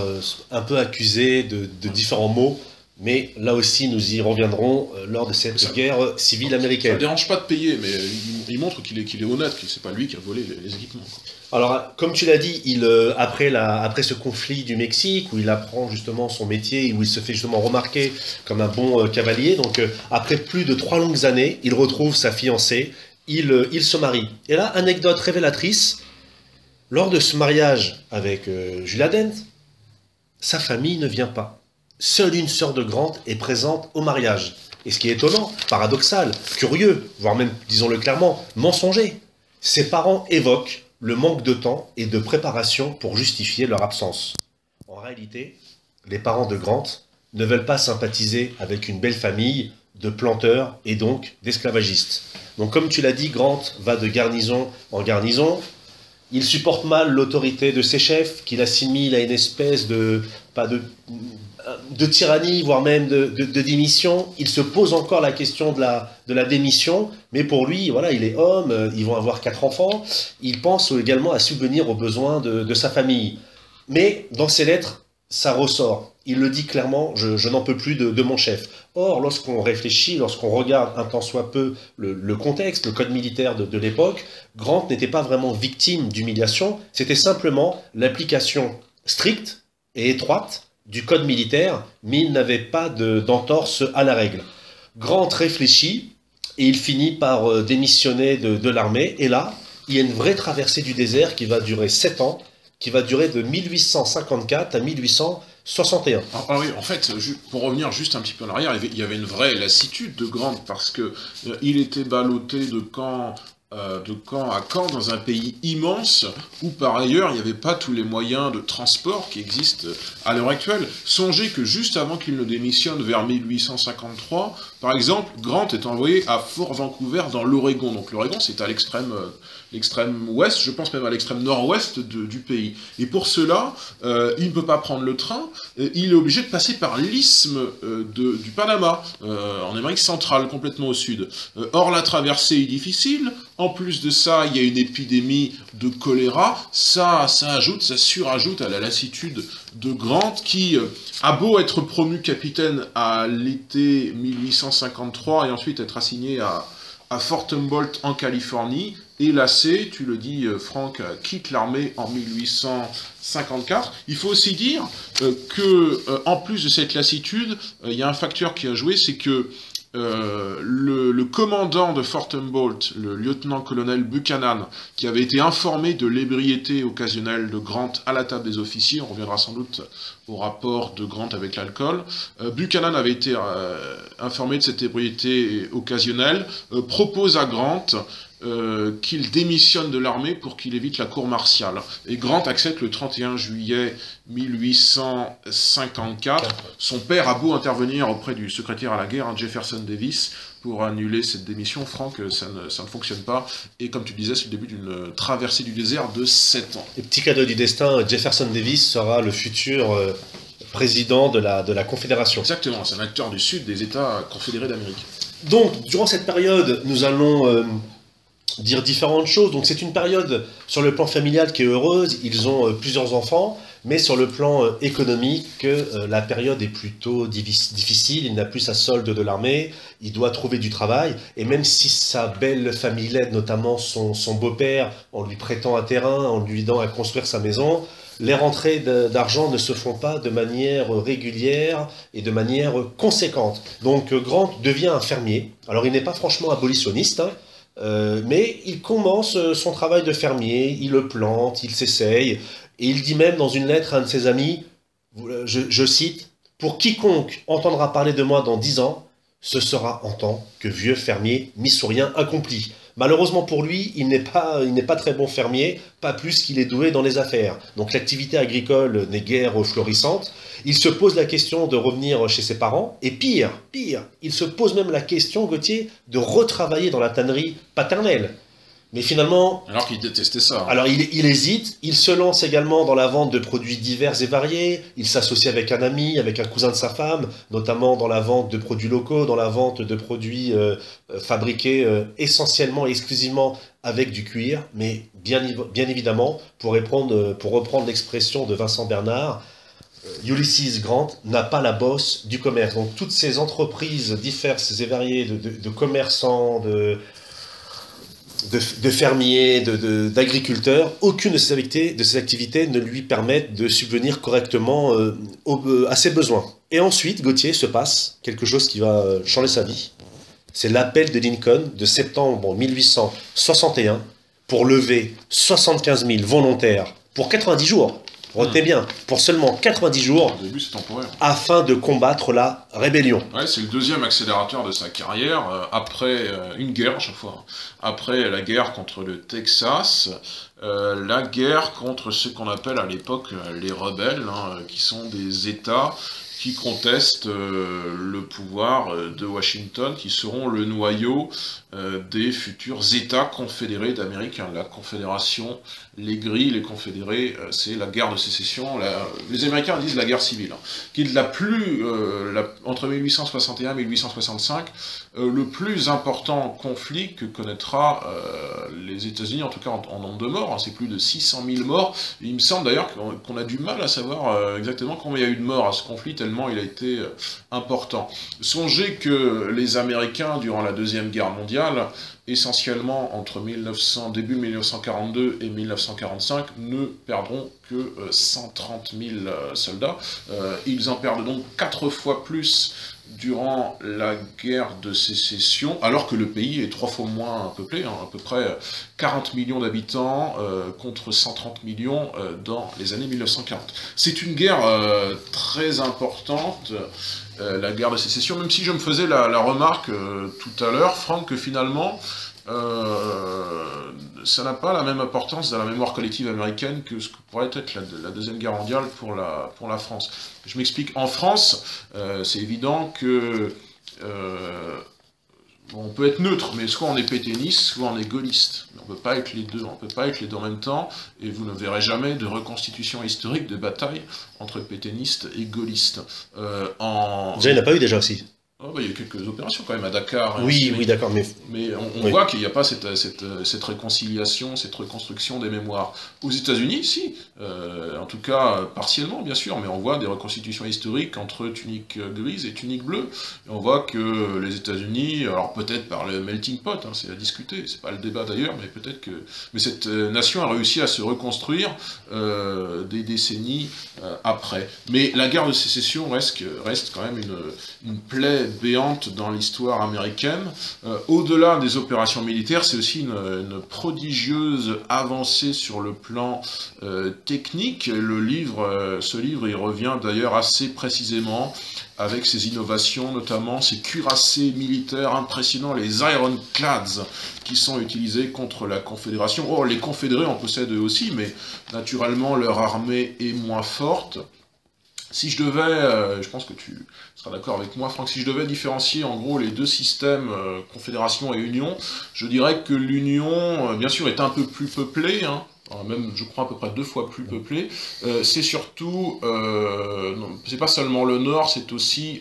un peu accusé de différents maux, mais là aussi, nous y reviendrons lors de cette guerre civile américaine. Ça ne dérange pas de payer, mais il montre qu'il est honnête, que c'est pas lui qui a volé les équipements, quoi. Alors, comme tu l'as dit, après ce conflit du Mexique, où il apprend justement son métier, où il se fait justement remarquer comme un bon cavalier, donc après plus de 3 longues années, il retrouve sa fiancée, il se marie. Et là, anecdote révélatrice, lors de ce mariage avec Julia Dent, sa famille ne vient pas. Seule une sœur de Grant est présente au mariage. Et ce qui est étonnant, paradoxal, curieux, voire même, disons-le clairement, mensonger, ses parents évoquent le manque de temps et de préparation pour justifier leur absence. En réalité, les parents de Grant ne veulent pas sympathiser avec une belle famille de planteurs et donc d'esclavagistes. Donc comme tu l'as dit, Grant va de garnison en garnison. Il supporte mal l'autorité de ses chefs, qu'il assimile à une espèce de tyrannie, voire même de démission. Il se pose encore la question de la démission, mais pour lui, voilà, il est homme, ils vont avoir 4 enfants. Il pense également à subvenir aux besoins de sa famille. Mais dans ses lettres, ça ressort. Il le dit clairement, je n'en peux plus de mon chef. Or, lorsqu'on réfléchit, lorsqu'on regarde un tant soit peu le contexte, le code militaire de l'époque, Grant n'était pas vraiment victime d'humiliation, c'était simplement l'application stricte et étroite du code militaire, mais il n'avait pas d'entorse à la règle. Grant réfléchit et il finit par démissionner de l'armée. Et là, il y a une vraie traversée du désert qui va durer 7 ans, qui va durer de 1854 à 1861. Ah oui, en fait, pour revenir juste un petit peu en arrière, il y avait une vraie lassitude de Grant, parce que il était ballotté de camp à camp dans un pays immense où par ailleurs il n'y avait pas tous les moyens de transport qui existent à l'heure actuelle. Songez que juste avant qu'il ne démissionne vers 1853, par exemple, Grant est envoyé à Fort Vancouver dans l'Oregon. Donc l'Oregon, c'est à l'extrême ouest, je pense même à l'extrême nord-ouest du pays. Et pour cela, il ne peut pas prendre le train, il est obligé de passer par l'isthme du Panama, en Amérique centrale, complètement au sud. Or, la traversée est difficile. En plus de ça, il y a une épidémie de choléra. Ça surajoute à la lassitude de Grant, qui a beau être promu capitaine à l'été 1853 et ensuite être assigné à Fort Humboldt en Californie, et lassé, tu le dis, Frank quitte l'armée en 1854. Il faut aussi dire que, en plus de cette lassitude, il y a un facteur qui a joué, c'est que le commandant de Fort Humboldt, le lieutenant-colonel Buchanan, qui avait été informé de l'ébriété occasionnelle de Grant à la table des officiers, on reviendra sans doute au rapport de Grant avec l'alcool, Buchanan avait été informé de cette ébriété occasionnelle, propose à Grant qu'il démissionne de l'armée pour qu'il évite la cour martiale. Et Grant accepte le 31 juillet 1854. Son père a beau intervenir auprès du secrétaire à la guerre, Jefferson Davis, pour annuler cette démission. Franck, ça ne fonctionne pas. Et comme tu disais, c'est le début d'une traversée du désert de 7 ans. Et petit cadeau du destin, Jefferson Davis sera le futur président de la Confédération. Exactement, c'est un acteur du sud des États confédérés d'Amérique. Donc, durant cette période, nous allons dire différentes choses. Donc c'est une période sur le plan familial qui est heureuse, ils ont plusieurs enfants, mais sur le plan économique, la période est plutôt difficile, il n'a plus sa solde de l'armée, il doit trouver du travail, et même si sa belle famille l'aide, notamment son beau-père, en lui prêtant un terrain, en lui aidant à construire sa maison, les rentrées d'argent ne se font pas de manière régulière et de manière conséquente. Donc Grant devient un fermier. Alors il n'est pas franchement abolitionniste, hein, mais il commence son travail de fermier, il le plante, il s'essaye, et il dit même dans une lettre à un de ses amis, je cite, « Pour quiconque entendra parler de moi dans 10 ans, ce sera en tant que vieux fermier missourien accompli. » Malheureusement pour lui, il n'est pas très bon fermier, pas plus qu'il est doué dans les affaires. Donc l'activité agricole n'est guère florissante. Il se pose la question de revenir chez ses parents, et pire, il se pose même la question, Gauthier, de retravailler dans la tannerie paternelle. Mais finalement... Alors qu'il détestait ça. Alors il hésite, il se lance également dans la vente de produits divers et variés, il s'associe avec un ami, avec un cousin de sa femme, notamment dans la vente de produits locaux, dans la vente de produits fabriqués essentiellement et exclusivement avec du cuir, mais bien évidemment, pour reprendre l'expression de Vincent Bernard, Ulysses Grant n'a pas la bosse du commerce. Donc toutes ces entreprises diverses et variées de commerçants, de fermiers, d'agriculteurs, aucune de ces activités ne lui permettent de subvenir correctement à ses besoins. Et ensuite, Gauthier, se passe quelque chose qui va changer sa vie. C'est l'appel de Lincoln de septembre 1861 pour lever 75 000 volontaires pour 90 jours. Retenez bien, pour seulement 90 jours, au début, c'est temporaire, afin de combattre la rébellion. Ouais, c'est le deuxième accélérateur de sa carrière, après une guerre à chaque fois. Après la guerre contre le Texas, la guerre contre ce qu'on appelle à l'époque les rebelles, hein, qui sont des États qui contestent le pouvoir de Washington, qui seront le noyau des futurs États confédérés d'Amérique. La Confédération, les gris, les confédérés, c'est la guerre de sécession. Les Américains disent la guerre civile, hein, qui est entre 1861 et 1865, le plus important conflit que connaîtra les États-Unis, en tout cas en nombre de morts. Hein, c'est plus de 600 000 morts. Et il me semble d'ailleurs qu'on a du mal à savoir exactement combien il y a eu de morts à ce conflit, tellement il a été important. Songez que les Américains, durant la Deuxième Guerre mondiale, essentiellement entre début 1942 et 1945, ne perdront que 130 000 soldats. Ils en perdent donc 4 fois plus durant la guerre de sécession, alors que le pays est 3 fois moins peuplé, hein, à peu près 40 millions d'habitants contre 130 millions dans les années 1940. C'est une guerre très importante, la guerre de sécession, même si je me faisais la remarque tout à l'heure, Franck, que finalement, ça n'a pas la même importance dans la mémoire collective américaine que ce que pourrait être la Deuxième Guerre mondiale pour la France. Je m'explique. En France, c'est évident que on peut être neutre, mais soit on est pétainiste, soit on est gaulliste. On ne peut pas être les deux, on ne peut pas être les deux en même temps, et vous ne verrez jamais de reconstitution historique de bataille entre pétainistes et gaullistes. Déjà, il n'y en a pas eu déjà aussi. Oh, bah, il y a quelques opérations quand même à Dakar. Oui, d'accord, mais on voit qu'il n'y a pas cette réconciliation, cette reconstruction des mémoires. Aux États-Unis, si, en tout cas partiellement bien sûr, mais on voit des reconstitutions historiques entre tunique grise et tunique bleue. Et on voit que les États-Unis, alors peut-être par le melting pot, hein, c'est à discuter, c'est pas le débat d'ailleurs, mais peut-être que, mais cette nation a réussi à se reconstruire des décennies après. Mais la guerre de sécession reste quand même une plaie tête béante dans l'histoire américaine. Au-delà des opérations militaires, c'est aussi une prodigieuse avancée sur le plan technique. Ce livre, il revient d'ailleurs assez précisément avec ses innovations, notamment ses cuirassés militaires impressionnants, les Ironclads, qui sont utilisés contre la Confédération. Or, les Confédérés en possèdent eux aussi, mais naturellement, leur armée est moins forte. Si je devais, je pense que tu seras d'accord avec moi, Franck, si je devais différencier en gros les deux systèmes, Confédération et Union, je dirais que l'Union, bien sûr, est un peu plus peuplée, hein, même je crois à peu près 2 fois plus peuplée. C'est surtout, c'est pas seulement le nord, c'est aussi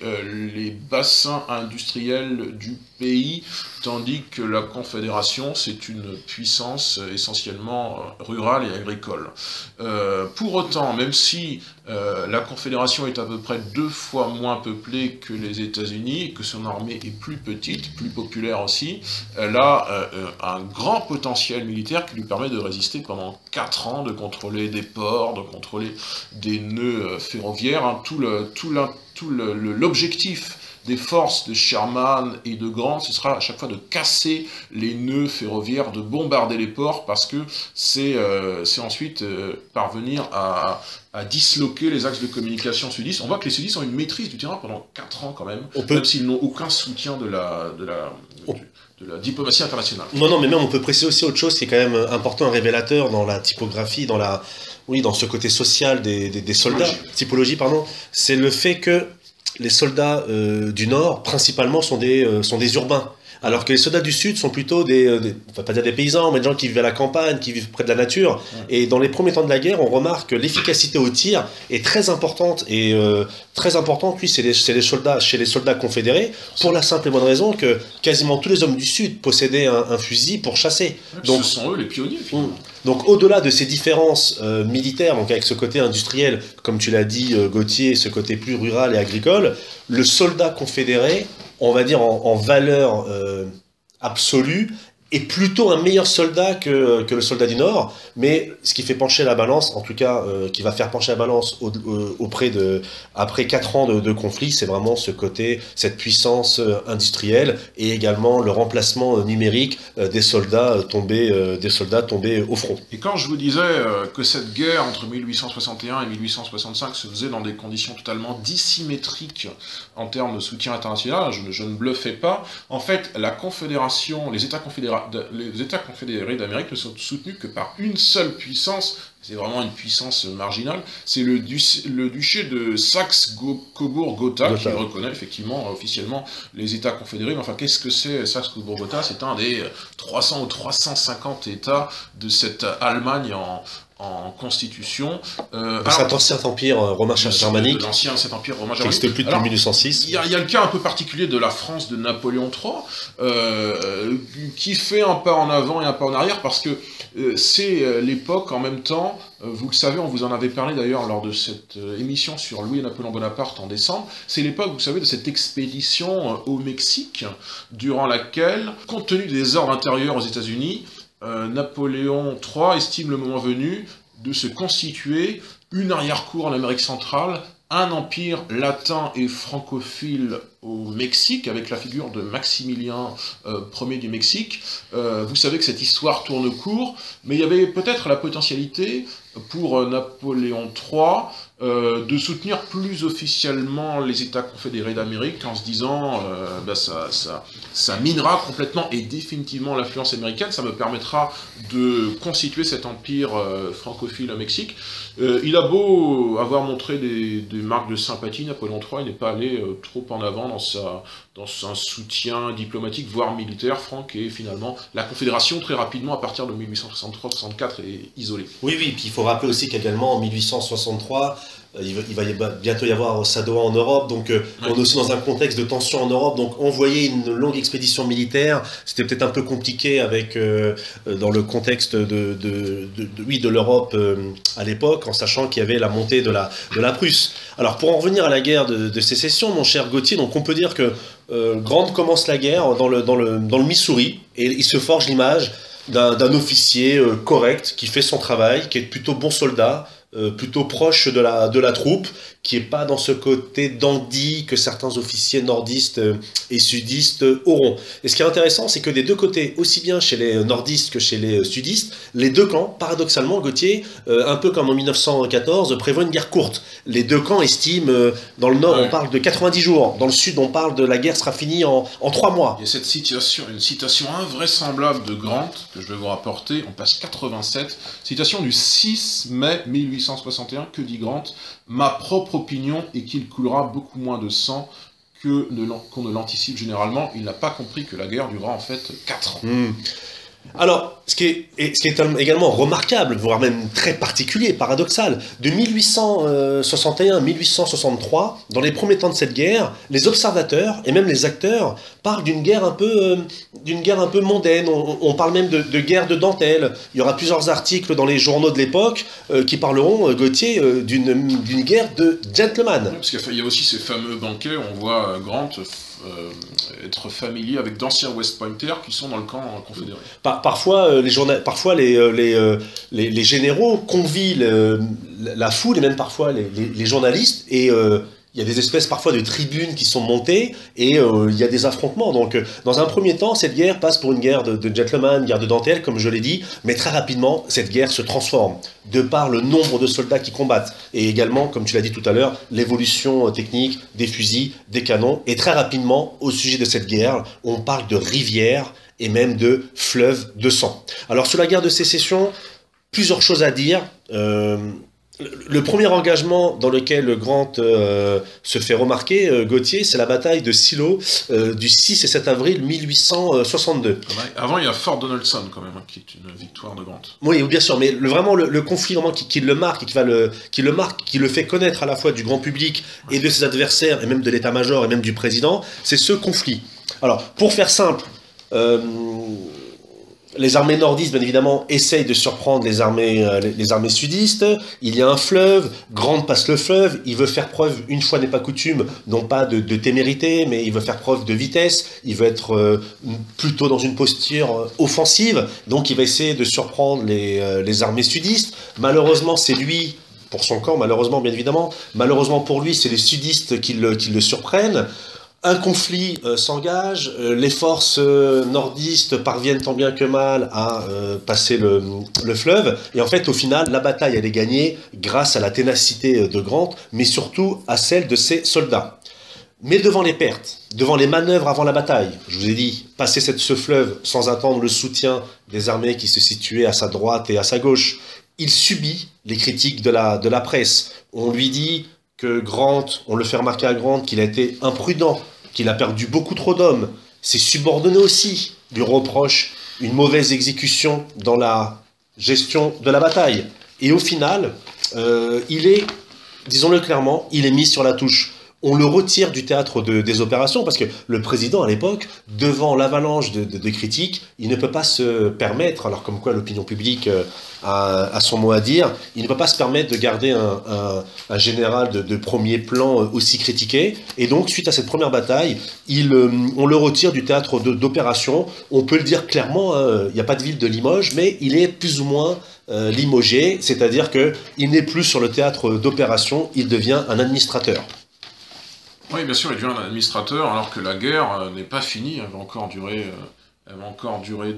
les bassins industriels du pays, tandis que la Confédération, c'est une puissance essentiellement rurale et agricole. Pour autant, même si la Confédération est à peu près 2 fois moins peuplée que les États-Unis, et que son armée est plus petite, plus populaire aussi, elle a un grand potentiel militaire qui lui permet de résister pendant 4 ans, de contrôler des ports, de contrôler des nœuds ferroviaires. Hein. L'objectif des forces de Sherman et de Grant, ce sera à chaque fois de casser les nœuds ferroviaires, de bombarder les ports, parce que c'est ensuite parvenir à disloquer les axes de communication sudistes. On voit que les sudistes ont une maîtrise du terrain pendant 4 ans quand même, même s'ils n'ont aucun soutien de la diplomatie internationale. Non, mais même on peut préciser aussi autre chose qui est quand même important, un révélateur dans la typographie, dans ce côté social des soldats, typologie, pardon, c'est le fait que les soldats du Nord, principalement, sont des urbains. Alors que les soldats du Sud sont plutôt on va pas dire des paysans, mais des gens qui vivent à la campagne, qui vivent près de la nature. Et dans les premiers temps de la guerre, on remarque que l'efficacité au tir est très importante. Et très importante, oui, chez les soldats confédérés, pour la simple et bonne raison que quasiment tous les hommes du Sud possédaient un fusil pour chasser. Donc, ce sont eux les pionniers, finalement. Donc au-delà de ces différences militaires, donc avec ce côté industriel, comme tu l'as dit Gauthier, ce côté plus rural et agricole, le soldat confédéré, on va dire en valeur absolue, est plutôt un meilleur soldat que le soldat du Nord, mais ce qui fait pencher la balance, en tout cas, qui va faire pencher la balance après 4 ans de conflit, c'est vraiment ce côté, cette puissance industrielle, et également le remplacement numérique des soldats tombés au front. Et quand je vous disais que cette guerre entre 1861 et 1865 se faisait dans des conditions totalement dissymétriques en termes de soutien international, je ne bluffais pas. En fait, la Confédération, les États confédérés d'Amérique ne sont soutenus que par une seule puissance. C'est vraiment une puissance marginale. C'est le duché de Saxe-Cobourg-Gotha qui reconnaît effectivement officiellement les États confédérés. Mais enfin, qu'est-ce que c'est Saxe-Cobourg-Gotha? C'est un des 300 ou 350 États de cette Allemagne en constitution. Cet ancien empire romain germanique. Cet empire romain germanique. Qui n'existe plus depuis 1806. Il y a le cas un peu particulier de la France de Napoléon III, qui fait un pas en avant et un pas en arrière, parce que c'est l'époque en même temps, vous le savez, on vous en avait parlé d'ailleurs lors de cette émission sur Louis et Napoléon Bonaparte en décembre, c'est l'époque, vous savez, de cette expédition au Mexique, durant laquelle, compte tenu des ordres intérieurs aux États-Unis, Napoléon III estime le moment venu de se constituer une arrière-cour en Amérique centrale, un empire latin et francophile au Mexique, avec la figure de Maximilien Ier du Mexique. Vous savez que cette histoire tourne court, mais il y avait peut-être la potentialité pour Napoléon III de soutenir plus officiellement les États confédérés d'Amérique en se disant ça minera complètement et définitivement l'influence américaine, ça me permettra de constituer cet empire francophile au Mexique. Il a beau avoir montré des marques de sympathie, Napoléon III n'est pas allé trop en avant dans un soutien diplomatique, voire militaire, Franck, et finalement la Confédération, très rapidement, à partir de 1863-64, est isolée. Oui, puis il faut rappeler aussi qu'également en 1863, il va bientôt y avoir Sadowa en Europe, donc on est aussi dans un contexte de tension en Europe, donc envoyer une longue expédition militaire, c'était peut-être un peu compliqué dans le contexte de l'Europe à l'époque, en sachant qu'il y avait la montée de la Prusse. Alors pour en revenir à la guerre de sécession, mon cher Gauthier, donc on peut dire que Grant commence la guerre dans le Missouri, et il se forge l'image d'un officier correct, qui fait son travail, qui est plutôt bon soldat, plutôt proche de la troupe, qui n'est pas dans ce côté dandy que certains officiers nordistes et sudistes auront. Et ce qui est intéressant, c'est que des deux côtés, aussi bien chez les nordistes que chez les sudistes, les deux camps, paradoxalement, Gauthier, un peu comme en 1914, prévoient une guerre courte. Les deux camps estiment, dans le nord, on parle de 90 jours, dans le sud, on parle de la guerre sera finie en 3 mois. Il y a cette citation, une citation invraisemblable de Grant, que je vais vous rapporter, on passe 87, citation du 6 mai 1861, que dit Grant? Ma propre opinion est qu'il coulera beaucoup moins de sang qu'on ne l'anticipe généralement. Il n'a pas compris que la guerre durera en fait 4 ans. Alors, ce qui est également remarquable, voire même très particulier, paradoxal, de 1861 à 1863, dans les premiers temps de cette guerre, les observateurs et même les acteurs parlent d'une guerre un peu mondaine. On parle même de guerre de dentelle. Il y aura plusieurs articles dans les journaux de l'époque qui parleront, Gauthier, d'une guerre de gentleman. Oui, parce qu'il y a aussi ces fameux banquets, on voit Grant être familier avec d'anciens West Pointers qui sont dans le camp confédéré. Parfois, les généraux convient la foule et même parfois les journalistes, et il y a des espèces parfois de tribunes qui sont montées et il y a des affrontements. Donc dans un premier temps, cette guerre passe pour une guerre de gentleman, guerre de dentelle, comme je l'ai dit, mais très rapidement, cette guerre se transforme de par le nombre de soldats qui combattent et également, comme tu l'as dit tout à l'heure, l'évolution technique des fusils, des canons. Et très rapidement, au sujet de cette guerre, on parle de rivières et même de fleuves de sang. Alors sur la guerre de sécession, plusieurs choses à dire. Le premier engagement dans lequel Grant se fait remarquer, Gauthier, c'est la bataille de Shiloh du 6 et 7 avril 1862. Avant, il y a Fort Donelson, quand même, qui est une victoire de Grant. Oui, bien sûr, mais vraiment le conflit vraiment qui le marque et qui le fait connaître à la fois du grand public et de ses adversaires, et même de l'état-major et même du président, c'est ce conflit. Alors, pour faire simple, les armées nordistes, bien évidemment, essayent de surprendre les armées sudistes. Il y a un fleuve, Grant passe le fleuve, il veut faire preuve, une fois n'est pas coutume, non pas de témérité, mais il veut faire preuve de vitesse, il veut être plutôt dans une posture offensive, donc il va essayer de surprendre les armées sudistes. Malheureusement, c'est lui, pour son camp, malheureusement, bien évidemment, malheureusement pour lui, c'est les sudistes qui le surprennent. Un conflit s'engage, les forces nordistes parviennent tant bien que mal à passer le fleuve, et en fait au final la bataille elle est gagnée grâce à la ténacité de Grant, mais surtout à celle de ses soldats. Mais devant les pertes, devant les manœuvres avant la bataille, je vous ai dit, passer ce fleuve sans attendre le soutien des armées qui se situaient à sa droite et à sa gauche, il subit les critiques de la presse. On lui dit que Grant, on le fait remarquer à Grant qu'il a été imprudent, qu'il a perdu beaucoup trop d'hommes. Ses subordonnés aussi lui reprochent une mauvaise exécution dans la gestion de la bataille. Et au final, il est, disons-le clairement, il est mis sur la touche. On le retire du théâtre des opérations parce que le président, à l'époque, devant l'avalanche de critiques, il ne peut pas se permettre, alors comme quoi l'opinion publique a son mot à dire, il ne peut pas se permettre de garder un général de premier plan aussi critiqué. Et donc, suite à cette première bataille, on le retire du théâtre d'opération. On peut le dire clairement, il n'y a pas de ville de Limoges, mais il est plus ou moins limogé, c'est-à-dire qu'il n'est plus sur le théâtre d'opération, il devient un administrateur. Oui, bien sûr, il devient un administrateur, alors que la guerre n'est pas finie, elle va encore durer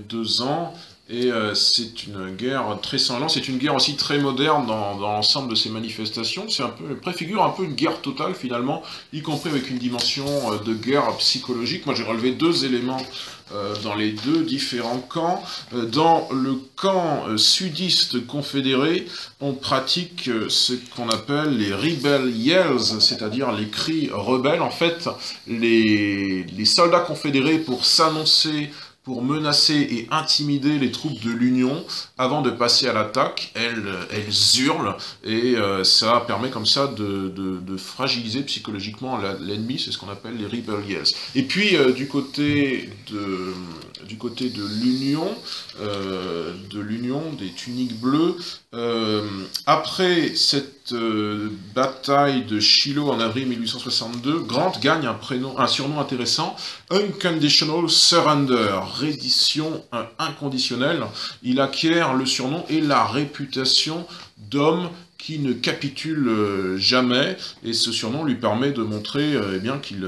2 ans, et c'est une guerre très sanglante, c'est une guerre aussi très moderne dans l'ensemble de ces manifestations, elle préfigure un peu une guerre totale finalement, y compris avec une dimension de guerre psychologique. Moi j'ai relevé 2 éléments dans les 2 différents camps. Dans le camp sudiste confédéré, on pratique ce qu'on appelle les rebel yells, c'est-à-dire les cris rebelles. En fait, les soldats confédérés, pour s'annoncer, pour menacer et intimider les troupes de l'Union, avant de passer à l'attaque, elles hurlent, et ça permet comme ça de fragiliser psychologiquement l'ennemi, c'est ce qu'on appelle les rebel yells. Et puis du côté de l'Union, des tuniques bleues, après cette bataille de Shiloh en avril 1862, Grant gagne un surnom intéressant, Unconditional Surrender, reddition inconditionnelle. Il acquiert le surnom et la réputation d'homme qui ne capitule jamais, et ce surnom lui permet de montrer eh bien qu'il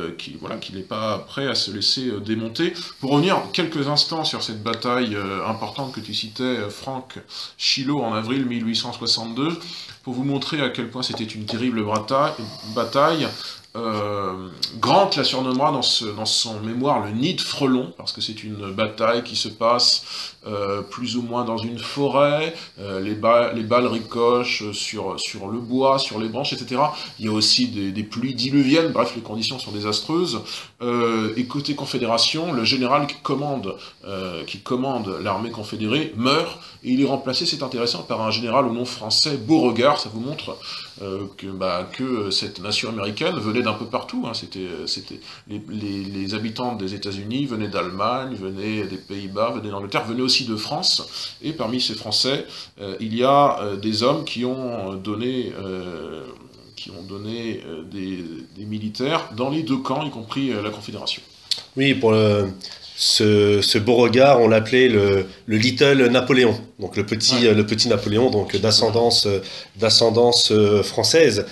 n'est pas prêt à se laisser démonter. Pour revenir quelques instants sur cette bataille importante que tu citais, Franck, Shiloh, en avril 1862, pour vous montrer à quel point c'était une terrible bataille. Grant la surnommera dans son mémoire le nid de frelons, parce que c'est une bataille qui se passe plus ou moins dans une forêt, les balles ricochent sur le bois, sur les branches, etc. Il y a aussi des pluies diluviennes, bref, les conditions sont désastreuses. Et côté Confédération, le général qui commande l'armée confédérée meurt, et il est remplacé, c'est intéressant, par un général au nom français, Beauregard. Ça vous montre que cette nation américaine venait d'un peu partout, hein. Les habitants des États-Unis venaient d'Allemagne, venaient des Pays-Bas, venaient d'Angleterre, venaient aussi de France, et parmi ces Français, il y a des hommes qui ont donné des militaires dans les deux camps, y compris la Confédération. Oui, ce Beauregard, on l'appelait le Little Napoléon, donc le petit Napoléon, donc d'ascendance française.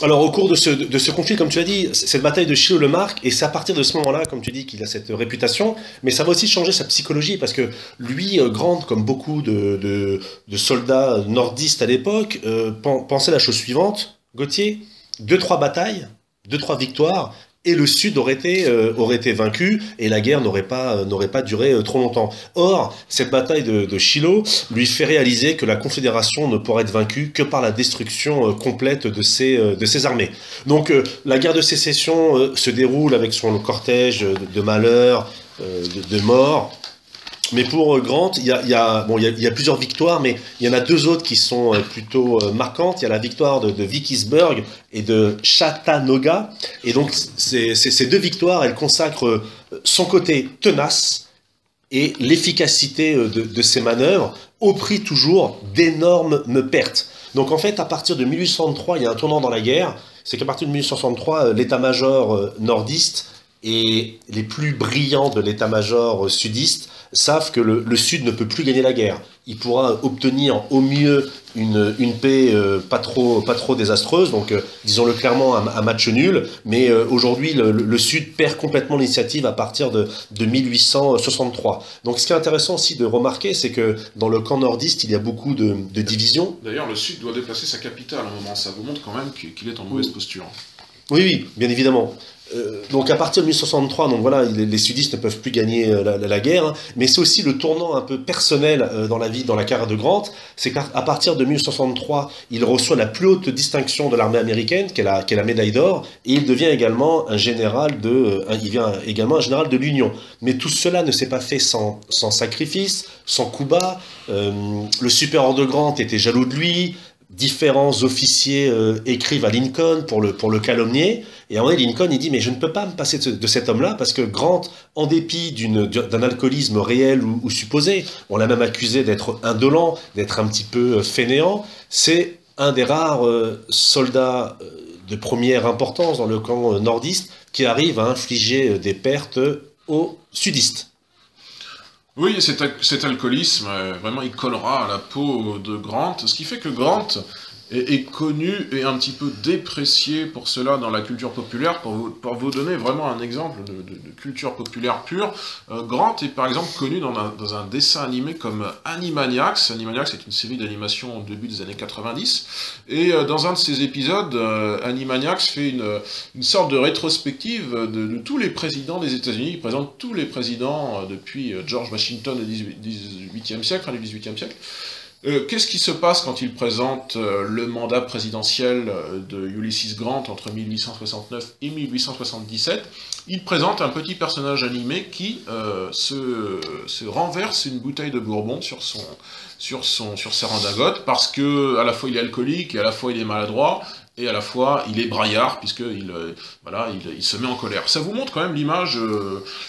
Alors au cours de ce conflit, comme tu as dit, cette bataille de Shiloh le marque, et c'est à partir de ce moment-là, comme tu dis, qu'il a cette réputation, mais ça va aussi changer sa psychologie, parce que lui, Grant, comme beaucoup de soldats nordistes à l'époque, pensait la chose suivante: Gauthier, 2-3 batailles, 2-3 victoires, et le Sud aurait été vaincu, et la guerre n'aurait pas duré trop longtemps. Or, cette bataille de Shiloh lui fait réaliser que la Confédération ne pourra être vaincue que par la destruction complète de ses armées. Donc, la guerre de sécession se déroule avec son cortège de malheurs, de morts. Mais pour Grant, il y a plusieurs victoires, mais il y en a 2 autres qui sont plutôt marquantes. Il y a la victoire de Vicksburg et de Chattanooga. Et donc, ces 2 victoires, elles consacrent son côté tenace et l'efficacité de ses manœuvres, au prix toujours d'énormes pertes. Donc en fait, à partir de 1863, il y a un tournant dans la guerre. C'est qu'à partir de 1863, l'état-major nordiste et les plus brillants de l'état-major sudiste savent que le Sud ne peut plus gagner la guerre. Il pourra obtenir au mieux une paix pas trop désastreuse, donc disons-le clairement, un match nul, mais aujourd'hui le Sud perd complètement l'initiative à partir de 1863. Donc ce qui est intéressant aussi de remarquer, c'est que dans le camp nordiste, il y a beaucoup de divisions. D'ailleurs, le Sud doit déplacer sa capitale à un moment, ça vous montre quand même qu'il est en mauvaise posture. Oui, bien évidemment. Donc à partir de 1863, donc voilà, les sudistes ne peuvent plus gagner la guerre, hein, mais c'est aussi le tournant un peu personnel dans la carrière de Grant. C'est qu'à partir de 1863, il reçoit la plus haute distinction de l'armée américaine, qui est la médaille d'or, et il devient également un général de l'Union. Mais tout cela ne s'est pas fait sans sacrifice, sans coup bas. Le supérieur de Grant était jaloux de lui. Différents officiers écrivent à Lincoln pour le calomnier, et à un moment donné, Lincoln il dit: mais je ne peux pas me passer de cet homme-là, parce que Grant, en dépit d'un alcoolisme réel ou supposé, on l'a même accusé d'être indolent, d'être un petit peu fainéant, c'est un des rares soldats de première importance dans le camp nordiste qui arrive à infliger des pertes aux sudistes. Oui, cet alcoolisme, vraiment, il collera à la peau de Grant, ce qui fait que Grant est connu et un petit peu déprécié pour cela dans la culture populaire. Pour vous donner vraiment un exemple de culture populaire pure, Grant est par exemple connu dans un dessin animé comme Animaniacs. Animaniacs est une série d'animation au début des années 90, et dans un de ces épisodes, Animaniacs fait une sorte de rétrospective de tous les présidents des États-Unis. Il présente tous les présidents depuis George Washington au XVIIIe siècle, fin du XVIIIe siècle. Qu'est-ce qui se passe quand il présente le mandat présidentiel de Ulysses Grant entre 1869 et 1877? Il présente un petit personnage animé qui se renverse une bouteille de Bourbon sur sa redingote, parce que à la fois il est alcoolique et à la fois il est maladroit, et à la fois il est braillard, puisqu'il se met en colère. Ça vous montre quand même l'image,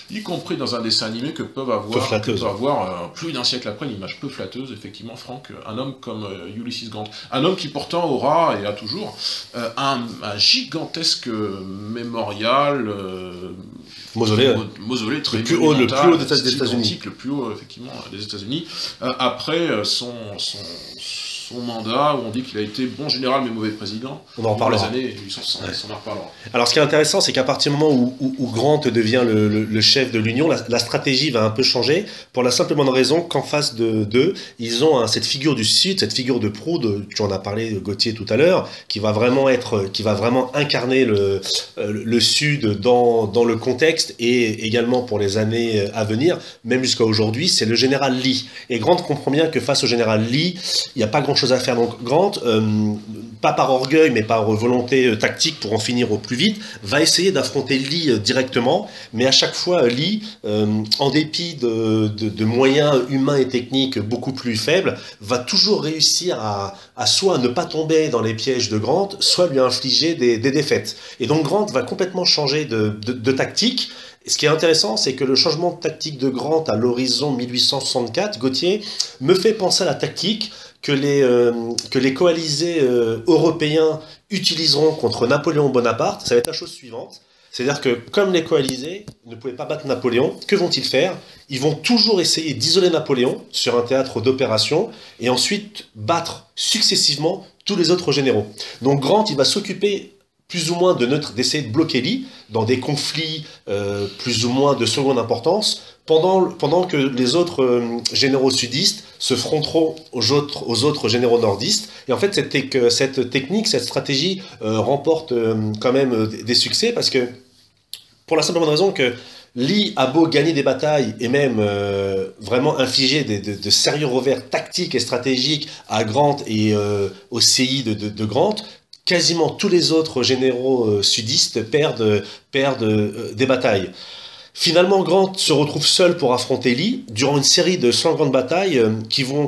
y compris dans un dessin animé, que peuvent avoir plus d'un siècle après, une image peu flatteuse, effectivement, Franck, un homme comme Ulysses Grant. Un homme qui pourtant aura, et a toujours, un gigantesque mémorial, mausolée très monumental, le plus haut des États-Unis. Le plus haut, effectivement, des États-Unis. Après son mandat, où on dit qu'il a été bon général mais mauvais président. On en reparlera. Les années 1800, on en reparlera. Alors ce qui est intéressant, c'est qu'à partir du moment où Grant devient le chef de l'Union, la stratégie va un peu changer, pour la simple bonne raison qu'en face d'eux, ils ont cette figure du Sud, cette figure de proue, tu en as parlé Gauthier tout à l'heure, qui va vraiment incarner le Sud dans le contexte, et également pour les années à venir, même jusqu'à aujourd'hui, c'est le général Lee. Et Grant comprend bien que face au général Lee, il n'y a pas grand-chose à faire. Donc Grant, pas par orgueil, mais par volonté tactique pour en finir au plus vite, va essayer d'affronter Lee directement, mais à chaque fois, Lee, en dépit de moyens humains et techniques beaucoup plus faibles, va toujours réussir à soit ne pas tomber dans les pièges de Grant, soit lui infliger des défaites. Et donc Grant va complètement changer de tactique. Et ce qui est intéressant, c'est que le changement de tactique de Grant à l'horizon 1864, Gauthier, me fait penser à la tactique que les coalisés européens utiliseront contre Napoléon Bonaparte. Ça va être la chose suivante. C'est-à-dire que comme les coalisés ne pouvaient pas battre Napoléon, que vont-ils faire? Ils vont toujours essayer d'isoler Napoléon sur un théâtre d'opération et ensuite battre successivement tous les autres généraux. Donc Grant, il va s'occuper plus ou moins d'essayer de bloquer Lee dans des conflits plus ou moins de seconde importance, pendant que les autres généraux sudistes se fronteront aux autres généraux nordistes. Et en fait, cette technique, cette stratégie remporte quand même des succès, parce que, pour la simple bonne raison que Lee a beau gagner des batailles et même vraiment infliger de sérieux revers tactiques et stratégiques à Grant et au CI de Grant, quasiment tous les autres généraux sudistes perdent des batailles. Finalement, Grant se retrouve seul pour affronter Lee durant une série de sanglantes batailles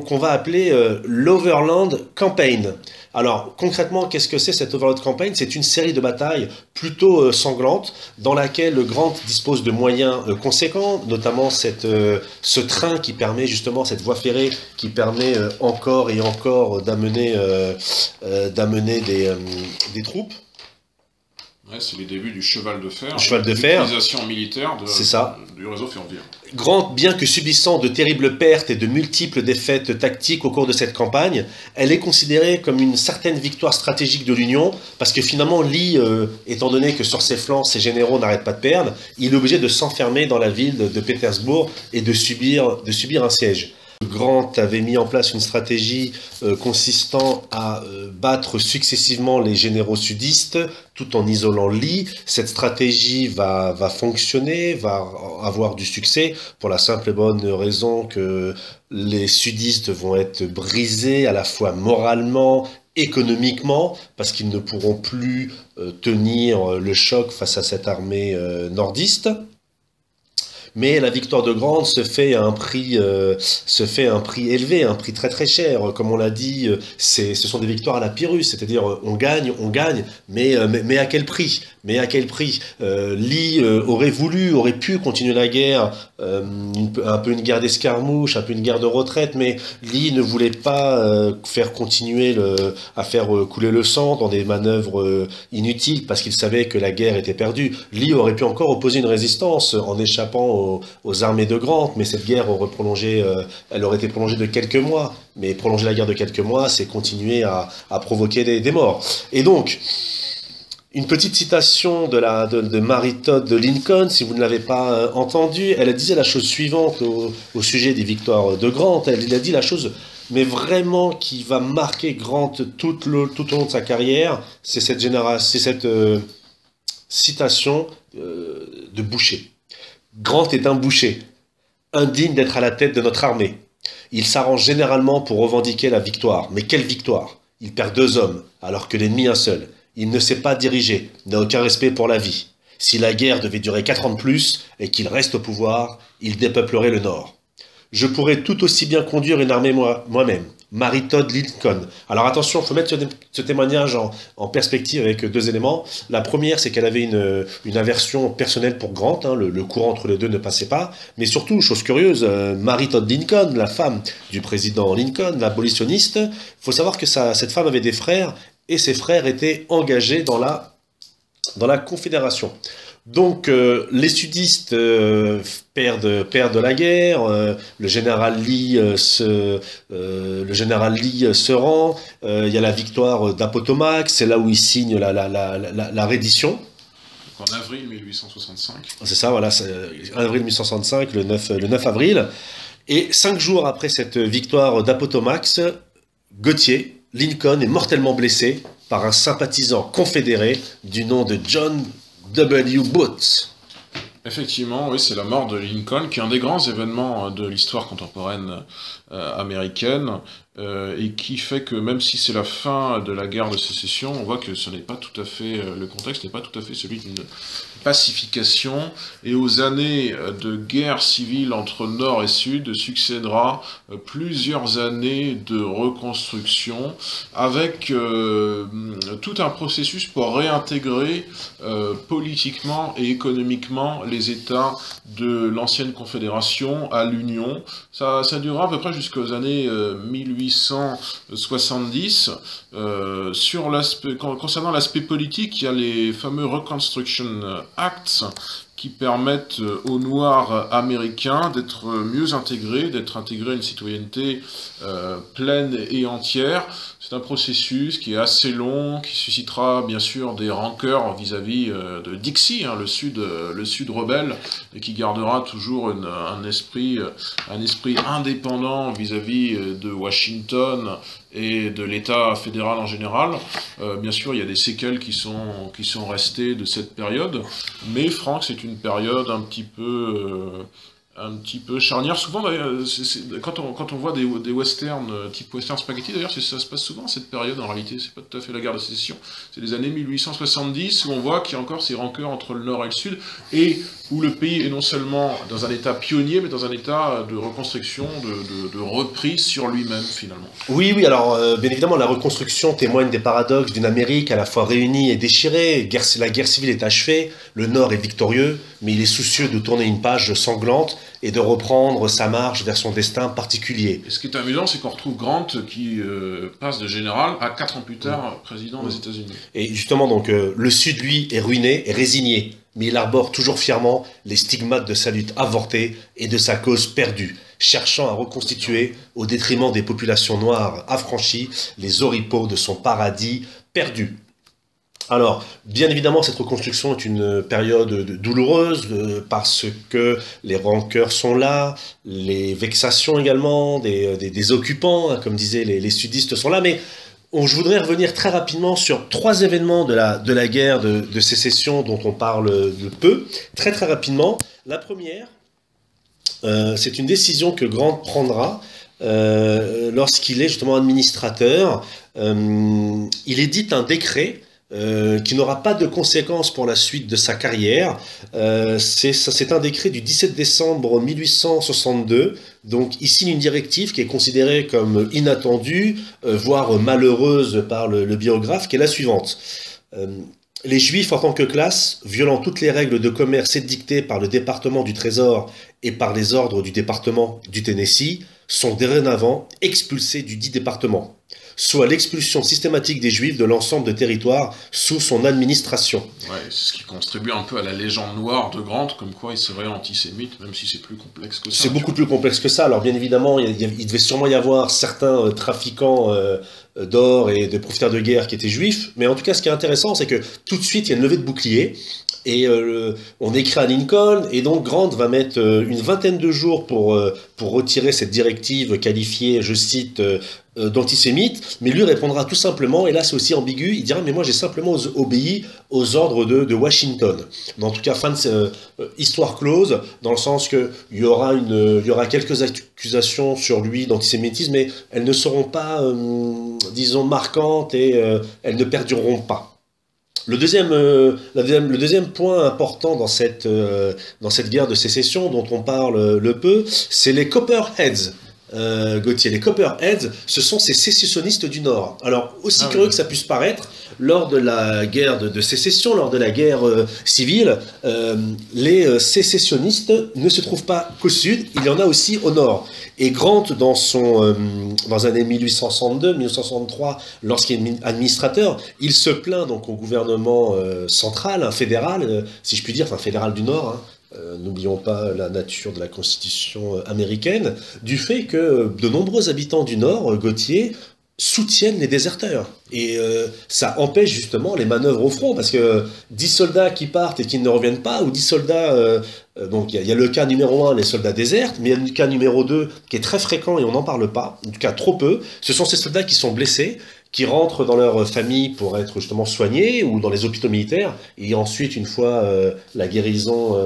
qu'on va appeler l'Overland Campaign. Alors, concrètement, qu'est-ce que c'est cette Overland Campaign? C'est une série de batailles plutôt sanglantes dans laquelle Grant dispose de moyens conséquents, notamment ce train qui permet justement, cette voie ferrée qui permet encore et encore d'amener des troupes. Ouais, c'est les débuts du cheval de fer. L'utilisation militaire du réseau ferroviaire. Grant, bien que subissant de terribles pertes et de multiples défaites tactiques au cours de cette campagne, elle est considérée comme une certaine victoire stratégique de l'Union, parce que finalement, Lee, étant donné que sur ses flancs, ses généraux n'arrêtent pas de perdre, il est obligé de s'enfermer dans la ville de Pétersbourg et de subir un siège. Grant avait mis en place une stratégie consistant à battre successivement les généraux sudistes tout en isolant Lee. Cette stratégie va fonctionner, va avoir du succès pour la simple et bonne raison que les sudistes vont être brisés à la fois moralement, économiquement, parce qu'ils ne pourront plus tenir le choc face à cette armée nordiste. Mais la victoire de Grant se fait à un prix élevé, un prix très très cher. Comme on l'a dit, ce sont des victoires à la Pyrrhus, c'est-à-dire on gagne, mais à quel prix? Lee aurait pu continuer la guerre, un peu une guerre d'escarmouche, un peu une guerre de retraite, mais Lee ne voulait pas faire couler le sang dans des manœuvres inutiles, parce qu'il savait que la guerre était perdue. Lee aurait pu encore opposer une résistance en échappant aux armées de Grant, mais cette guerre elle aurait été prolongée de quelques mois. Mais prolonger la guerre de quelques mois, c'est continuer à provoquer des morts. Et donc, une petite citation de Mary Todd Lincoln, si vous ne l'avez pas entendue, elle disait la chose suivante au sujet des victoires de Grant. Elle a dit la chose, mais vraiment qui va marquer Grant tout au long de sa carrière, c'est cette citation de Boucher. Grant est un boucher, indigne d'être à la tête de notre armée. Il s'arrange généralement pour revendiquer la victoire. Mais quelle victoire? Il perd 2 hommes, alors que l'ennemi un seul. Il ne sait pas diriger, n'a aucun respect pour la vie. Si la guerre devait durer 4 ans de plus, et qu'il reste au pouvoir, il dépeuplerait le Nord. Je pourrais tout aussi bien conduire une armée moi-même. Mary Todd Lincoln. Alors attention, il faut mettre ce témoignage en perspective avec 2 éléments. La première, c'est qu'elle avait une aversion personnelle pour Grant, le courant entre les deux ne passait pas. Mais surtout, chose curieuse, Mary Todd Lincoln, la femme du président Lincoln, l'abolitionniste, il faut savoir que cette femme avait des frères, et ses frères étaient engagés dans la Confédération. Donc les sudistes perdent la guerre, le général Lee se rend, il y a la victoire d'Appomattox, c'est là où il signe la reddition. En avril 1865. C'est ça, voilà, avril 1865, le 9 avril. Et 5 jours après cette victoire d'Appomattox, Gautier, Lincoln, est mortellement blessé par un sympathisant confédéré du nom de John W. Booth. Effectivement, oui, c'est la mort de Lincoln, qui est un des grands événements de l'histoire contemporaine américaine, et qui fait que même si c'est la fin de la guerre de sécession, on voit que ce n'est pas tout à fait, le contexte n'est pas tout à fait celui d'une pacification, et aux années de guerre civile entre Nord et Sud succédera plusieurs années de reconstruction, avec tout un processus pour réintégrer politiquement et économiquement les États de l'ancienne Confédération à l'Union. Ça durera à peu près jusqu'aux années 1870. Concernant l'aspect politique, il y a les fameux Reconstruction Acts qui permettent aux Noirs américains d'être mieux intégrés, d'être intégrés à une citoyenneté pleine et entière. C'est un processus qui est assez long, qui suscitera bien sûr des rancœurs vis-à-vis de Dixie, hein, le Sud rebelle, et qui gardera toujours un esprit indépendant vis-à-vis de Washington et de l'État fédéral en général. Bien sûr, il y a des séquelles qui sont restées de cette période, mais Franck, c'est une période un petit peu charnière. Souvent, quand on voit des westerns, type western spaghetti, d'ailleurs, ça se passe souvent cette période en réalité, c'est pas tout à fait la guerre de sécession, c'est les années 1870 où on voit qu'il y a encore ces rancœurs entre le Nord et le Sud, et où le pays est non seulement dans un état pionnier, mais dans un état de reconstruction, de reprise sur lui-même, finalement. Oui, alors, bien évidemment, la reconstruction témoigne des paradoxes d'une Amérique à la fois réunie et déchirée. La guerre civile est achevée, le Nord est victorieux, mais il est soucieux de tourner une page sanglante et de reprendre sa marche vers son destin particulier. Et ce qui est amusant, c'est qu'on retrouve Grant qui passe de général à 4 ans plus tard président des États-Unis. Et justement, donc, le Sud, lui, est ruiné, est résigné, mais il arbore toujours fièrement les stigmates de sa lutte avortée et de sa cause perdue, cherchant à reconstituer, au détriment des populations noires affranchies, les oripeaux de son paradis perdu. Alors, bien évidemment, cette reconstruction est une période douloureuse parce que les rancœurs sont là, les vexations également, des occupants, hein, comme disaient les sudistes sont là, mais je voudrais revenir très rapidement sur 3 événements de la guerre de sécession dont on parle de peu, très rapidement. La première, c'est une décision que Grant prendra lorsqu'il est justement administrateur. Il édite un décret qui n'aura pas de conséquences pour la suite de sa carrière. C'est un décret du 17 décembre 1862, donc il signe une directive qui est considérée comme inattendue, voire malheureuse par le biographe, qui est la suivante. Les Juifs en tant que classe, violant toutes les règles de commerce édictées par le département du Trésor et par les ordres du département du Tennessee, sont dorénavant expulsés du dit département, soit l'expulsion systématique des Juifs de l'ensemble de territoire sous son administration. Ouais, c'est ce qui contribue un peu à la légende noire de Grant, comme quoi il serait antisémite, même si c'est plus complexe que ça. C'est beaucoup plus complexe que ça. Alors bien évidemment, il devait sûrement y avoir certains trafiquants d'or et de profiteurs de guerre qui étaient juifs, mais en tout cas, ce qui est intéressant, c'est que tout de suite, il y a une levée de bouclier, et on écrit à Lincoln, et donc Grant va mettre une vingtaine de jours pour retirer cette directive qualifiée, je cite, d'antisémite, mais lui répondra tout simplement, et là c'est aussi ambigu, il dira mais moi j'ai simplement obéi aux ordres de Washington. Mais en tout cas, fin de histoire close, dans le sens qu'il y aura quelques accusations sur lui d'antisémitisme, mais elles ne seront pas, disons, marquantes, et elles ne perdureront pas. Le deuxième point important dans cette guerre de sécession dont on parle le peu, c'est les Copperheads. Gauthier. Les Copperheads, ce sont ces sécessionnistes du Nord. Alors, aussi curieux que ça puisse paraître, lors de la guerre de sécession, lors de la guerre civile, les sécessionnistes ne se trouvent pas qu'au sud, il y en a aussi au nord. Et Grant, dans l'année 1862-1863, lorsqu'il est administrateur, il se plaint donc au gouvernement central, fédéral, si je puis dire, enfin fédéral du Nord, hein. N'oublions pas la nature de la Constitution américaine, du fait que de nombreux habitants du Nord, Gauthier, soutiennent les déserteurs. Et ça empêche justement les manœuvres au front, parce que 10 soldats qui partent et qui ne reviennent pas, ou 10 soldats... donc il y a le cas numéro 1, les soldats désertent, mais il y a le cas numéro 2 qui est très fréquent et on n'en parle pas, en tout cas trop peu. Ce sont ces soldats qui sont blessés, qui rentrent dans leur famille pour être justement soignés, ou dans les hôpitaux militaires, et ensuite, une fois la guérison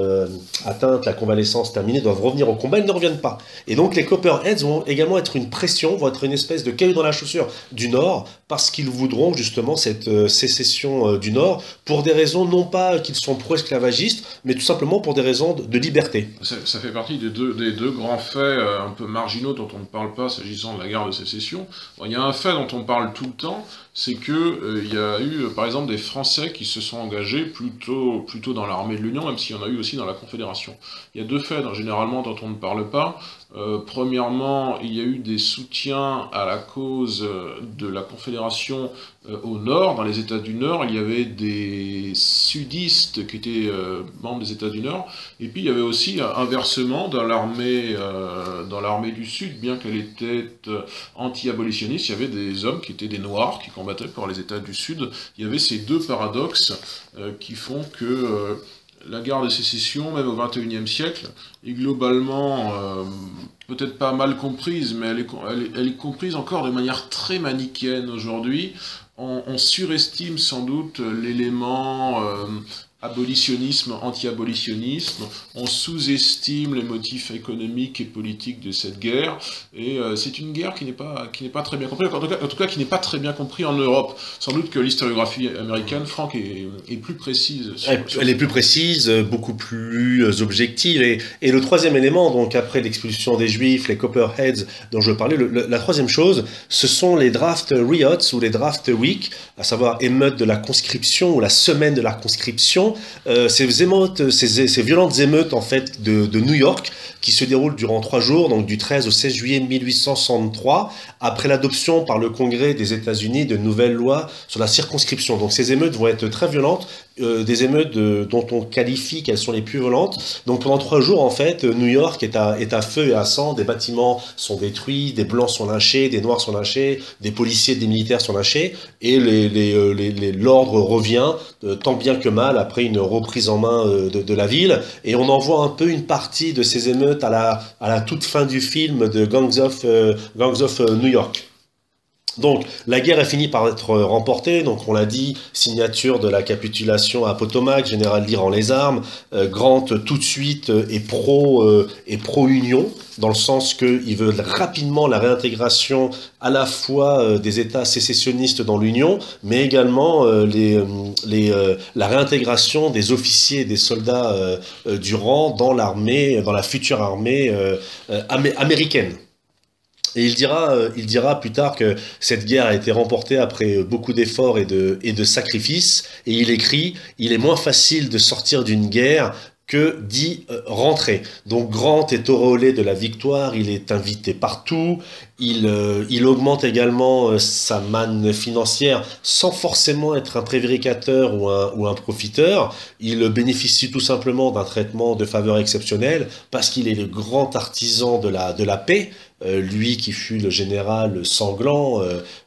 atteinte, la convalescence terminée, doivent revenir au combat, ils ne reviennent pas. Et donc les Copperheads vont également être une pression, vont être une espèce de caillou dans la chaussure du Nord, parce qu'ils voudront justement cette sécession du Nord, pour des raisons non pas qu'ils sont pro-esclavagistes, mais tout simplement pour des raisons de liberté. Ça fait partie des deux grands faits un peu marginaux dont on ne parle pas s'agissant de la guerre de sécession. Bon, il y a un fait dont on parle tout le temps, c'est que il y a eu par exemple des Français qui se sont engagés plutôt dans l'armée de l'Union, même s'il y en a eu aussi dans la Confédération. Il y a deux faits généralement dont on ne parle pas. Premièrement, il y a eu des soutiens à la cause de la Confédération au Nord, dans les États du Nord. Il y avait des sudistes qui étaient membres des États du Nord, et puis il y avait aussi inversement dans l'armée du Sud, bien qu'elle était anti-abolitionniste, il y avait des hommes qui étaient des Noirs, qui combattaient pour les États du Sud. Il y avait ces deux paradoxes qui font que la guerre de sécession, même au XXIe siècle, est globalement peut-être pas mal comprise, mais elle est comprise encore de manière très manichéenne aujourd'hui. On surestime sans doute l'élément abolitionnisme, anti-abolitionnisme, on sous-estime les motifs économiques et politiques de cette guerre, et c'est une guerre qui n'est pas très bien comprise, en tout cas qui n'est pas très bien comprise en Europe. Sans doute que l'historiographie américaine, Franck, est plus précise. Elle est plus précise, beaucoup plus objective, et le troisième élément, donc après l'expulsion des Juifs, les Copperheads dont je parlais, la troisième chose, ce sont les draft riots ou les draft week, à savoir émeutes de la conscription ou la semaine de la conscription. Ces violentes émeutes en fait de New York qui se déroulent durant 3 jours, donc du 13 au 16 juillet 1863, après l'adoption par le Congrès des États-Unis de nouvelles lois sur la circonscription. Donc ces émeutes vont être très violentes, des émeutes dont on qualifie qu'elles sont les plus violentes. Donc pendant 3 jours, en fait, New York est à feu et à sang, des bâtiments sont détruits, des blancs sont lynchés, des noirs sont lynchés, des policiers, des militaires sont lynchés, et l'ordre revient, tant bien que mal, après une reprise en main de la ville, et on en voit un peu une partie de ces émeutes à la toute fin du film de Gangs of New York. Donc, la guerre a fini par être remportée, donc on l'a dit, signature de la capitulation à Potomac, général Lee rend les armes, Grant tout de suite est pro-union, dans le sens qu'il veut rapidement la réintégration à la fois des États sécessionnistes dans l'Union, mais également la réintégration des officiers et des soldats du rang dans l'armée, dans la future armée américaine. Et il dira plus tard que cette guerre a été remportée après beaucoup d'efforts et de sacrifices, et il écrit « Il est moins facile de sortir d'une guerre que d'y rentrer ». Donc Grant est auréolé de la victoire, il est invité partout, il augmente également sa manne financière sans forcément être un prévaricateur ou un profiteur. Il bénéficie tout simplement d'un traitement de faveur exceptionnel parce qu'il est le grand artisan de la paix, lui qui fut le général sanglant,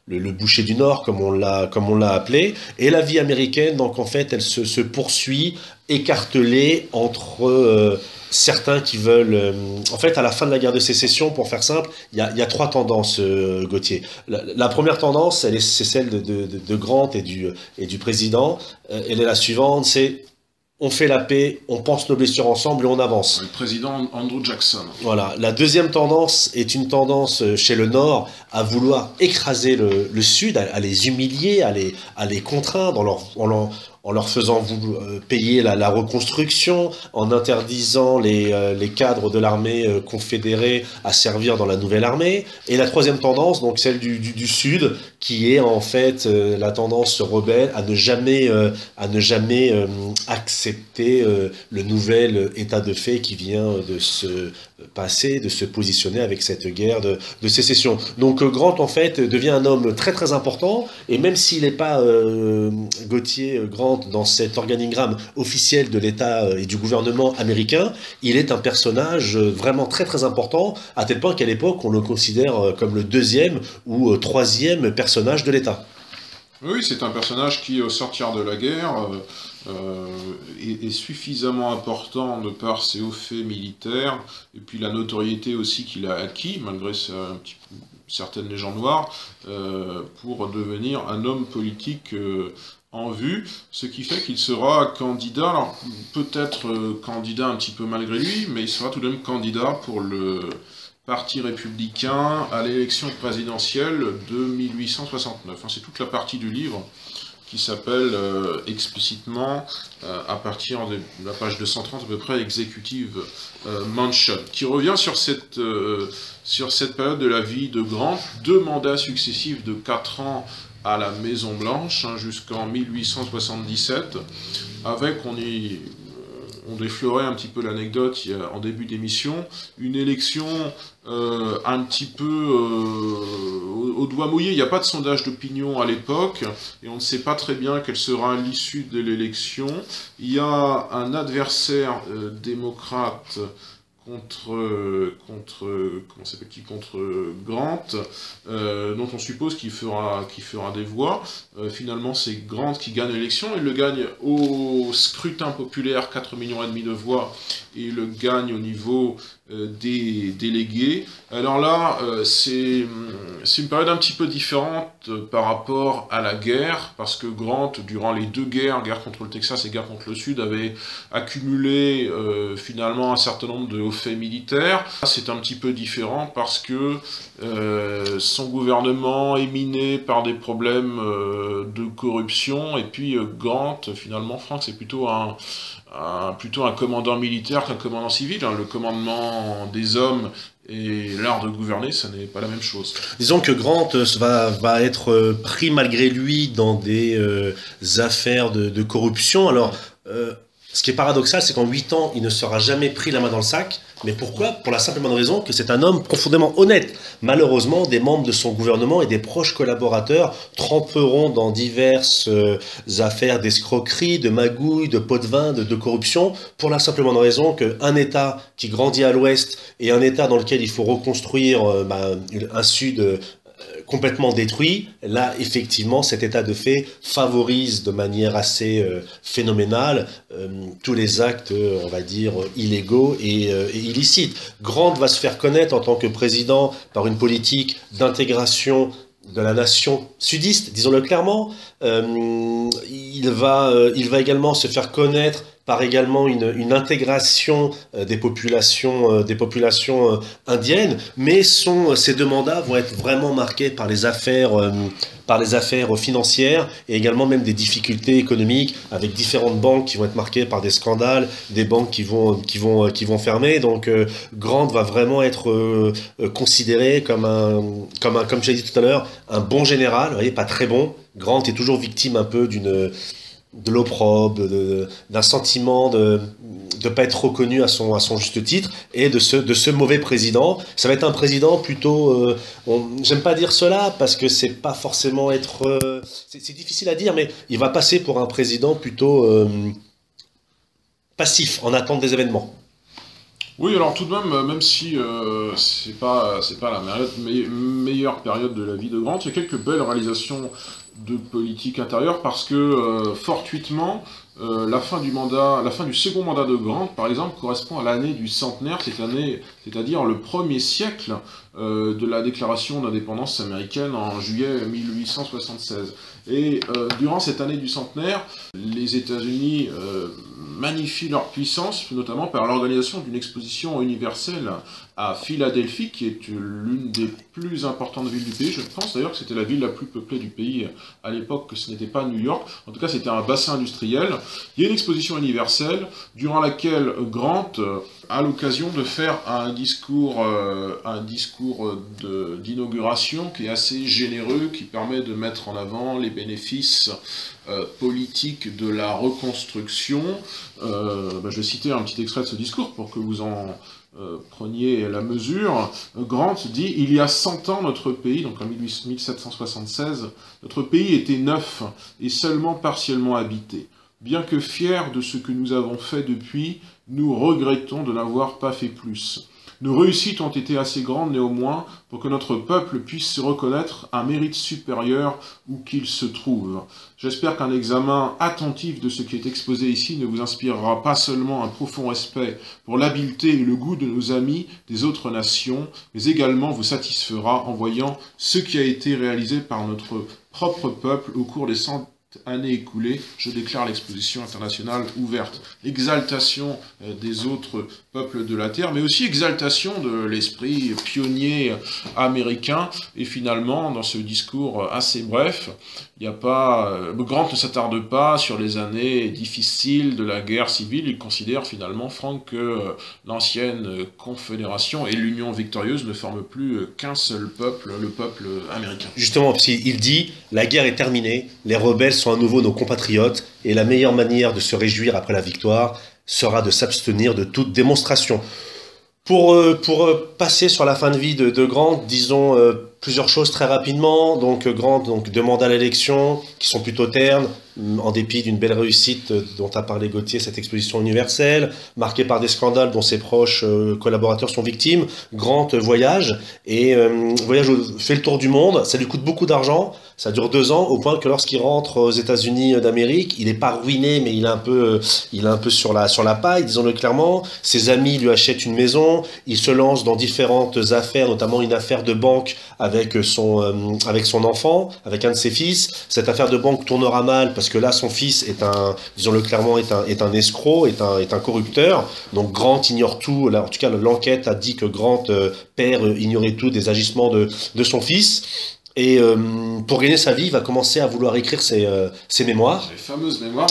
le boucher du Nord comme on l'a appelé. Et la vie américaine, donc en fait, elle se poursuit écartelée entre certains qui veulent... en fait, à la fin de la guerre de sécession, pour faire simple, il y a 3 tendances, Gauthier. La première tendance, c'est celle de Grant et du président. Elle est la suivante, c'est on fait la paix, on pense nos blessures ensemble et on avance. Le président Andrew Jackson. Voilà. La deuxième tendance est une tendance chez le Nord à vouloir écraser le Sud, à les humilier, à les contraindre en leur faisant payer la reconstruction, en interdisant les cadres de l'armée confédérée à servir dans la nouvelle armée. Et la troisième tendance, donc celle du Sud, qui est en fait la tendance rebelle à ne jamais accepter le nouvel état de fait qui vient de se passer, de se positionner avec cette guerre de sécession. Donc Grant en fait devient un homme très très important, et même s'il n'est pas Gauthier Grant dans cet organigramme officiel de l'État et du gouvernement américain, il est un personnage vraiment très très important, à tel point qu'à l'époque on le considère comme le deuxième ou troisième personnage de l'État. Oui, c'est un personnage qui, au sortir de la guerre, est suffisamment important de par ses hauts faits militaires, et puis la notoriété aussi qu'il a acquis, malgré certaines légendes noires, pour devenir un homme politique en vue, ce qui fait qu'il sera candidat, alors peut-être candidat un petit peu malgré lui, mais il sera tout de même candidat pour le Parti républicain à l'élection présidentielle de 1869. C'est toute la partie du livre qui s'appelle explicitement, à partir de la page 230 à peu près, Executive Mansion, qui revient sur cette période de la vie de Grant, 2 mandats successifs de 4 ans à la Maison-Blanche, jusqu'en 1877, avec, on déflorait un petit peu l'anecdote en début d'émission, une élection un petit peu au doigt mouillé. Il n'y a pas de sondage d'opinion à l'époque, et on ne sait pas très bien quelle sera l'issue de l'élection. Il y a un adversaire démocrate contre Grant, dont on suppose qu'il fera des voix. Finalement, c'est Grant qui gagne l'élection. Il le gagne au scrutin populaire, 4,5 millions de voix, et il le gagne au niveau des délégués. Alors là, c'est une période un petit peu différente par rapport à la guerre, parce que Grant, durant les 2 guerres, guerre contre le Texas et guerre contre le Sud, avait accumulé finalement un certain nombre de hauts faits militaires. C'est un petit peu différent parce que son gouvernement est miné par des problèmes de corruption, et puis Grant, finalement, Franck, c'est plutôt un commandant militaire qu'un commandant civil. Le commandement des hommes et l'art de gouverner, ça n'est pas la même chose. Disons que Grant va être pris malgré lui dans des affaires de corruption. Alors, ce qui est paradoxal, c'est qu'en 8 ans, il ne sera jamais pris la main dans le sac. Mais pourquoi? Pour la simple et bonne raison que c'est un homme profondément honnête. Malheureusement, des membres de son gouvernement et des proches collaborateurs tremperont dans diverses affaires d'escroquerie, de magouille, de pots de vin, de corruption, pour la simple et bonne raison qu'un État qui grandit à l'ouest et un État dans lequel il faut reconstruire un sud complètement détruit, là, effectivement, cet état de fait favorise de manière assez phénoménale tous les actes, on va dire, illégaux et illicites. Grant va se faire connaître en tant que président par une politique d'intégration de la nation sudiste, disons-le clairement. Il va également se faire connaître par également une intégration des populations indiennes, mais ces 2 mandats vont être vraiment marqués par les affaires financières et également même des difficultés économiques avec différentes banques qui vont être marquées par des scandales, des banques qui vont fermer. Donc Grant va vraiment être considéré comme je l'ai dit tout à l'heure, un bon général, vous voyez, pas très bon. Grant est toujours victime un peu de l'opprobre, d'un sentiment de ne pas être reconnu à son juste titre, et de ce mauvais président. Ça va être un président plutôt... j'aime pas dire cela, parce que c'est pas forcément être... c'est difficile à dire, mais il va passer pour un président plutôt passif, en attente des événements. Oui, alors tout de même si c'est pas la meilleure période de la vie de Grant, il y a quelques belles réalisations de politique intérieure, parce que fortuitement, la fin du second mandat de Grant, par exemple, correspond à l'année du centenaire, c'est-à-dire le premier siècle de la déclaration d'indépendance américaine en juillet 1876. Et durant cette année du centenaire, les États-Unis magnifient leur puissance, notamment par l'organisation d'une exposition universelle à Philadelphie, qui est l'une des plus importantes villes du pays. Je pense d'ailleurs que c'était la ville la plus peuplée du pays à l'époque, que ce n'était pas New York. En tout cas, c'était un bassin industriel. Il y a une exposition universelle durant laquelle Grant a l'occasion de faire un discours d'inauguration qui est assez généreux, qui permet de mettre en avant les bénéfices politiques de la reconstruction. Je vais citer un petit extrait de ce discours pour que vous en preniez la mesure. Grant dit « Il y a 100 ans, notre pays, donc en 1776, notre pays était neuf et seulement partiellement habité. Bien que fiers de ce que nous avons fait depuis, nous regrettons de n'avoir pas fait plus. Nos réussites ont été assez grandes néanmoins pour que notre peuple puisse se reconnaître un mérite supérieur où qu'il se trouve. J'espère qu'un examen attentif de ce qui est exposé ici ne vous inspirera pas seulement un profond respect pour l'habileté et le goût de nos amis des autres nations, mais également vous satisfera en voyant ce qui a été réalisé par notre propre peuple au cours des 100 années écoulées. Je déclare l'exposition internationale ouverte. » Exaltation des autres peuples de la Terre, mais aussi exaltation de l'esprit pionnier américain. Et finalement, dans ce discours assez bref, Grant ne s'attarde pas sur les années difficiles de la guerre civile. Il considère finalement, Franck, que l'ancienne Confédération et l'Union victorieuse ne forment plus qu'un seul peuple, le peuple américain. Justement, il dit « La guerre est terminée, les rebelles sont à nouveau nos compatriotes, et la meilleure manière de se réjouir après la victoire sera de s'abstenir de toute démonstration. » Pour passer sur la fin de vie de Grant, disons plusieurs choses très rapidement. Donc Grant demande à l'élection, qui sont plutôt ternes, en dépit d'une belle réussite dont a parlé Gauthier, cette exposition universelle, marquée par des scandales dont ses proches collaborateurs sont victimes. Grant voyage, fait le tour du monde, ça lui coûte beaucoup d'argent, ça dure 2 ans, au point que lorsqu'il rentre aux États-Unis d'Amérique, il n'est pas ruiné, mais il est un peu sur la paille, disons-le clairement. Ses amis lui achètent une maison, il se lance dans différentes affaires, notamment une affaire de banque avec son enfant, avec un de ses fils. Cette affaire de banque tournera mal parce que là, son fils disons-le clairement, est un escroc, est un corrupteur. Donc Grant ignore tout. Là, en tout cas, l'enquête a dit que Grant, père, ignorait tout des agissements de son fils. Et pour gagner sa vie, il va commencer à vouloir écrire ses mémoires. Les fameuses mémoires,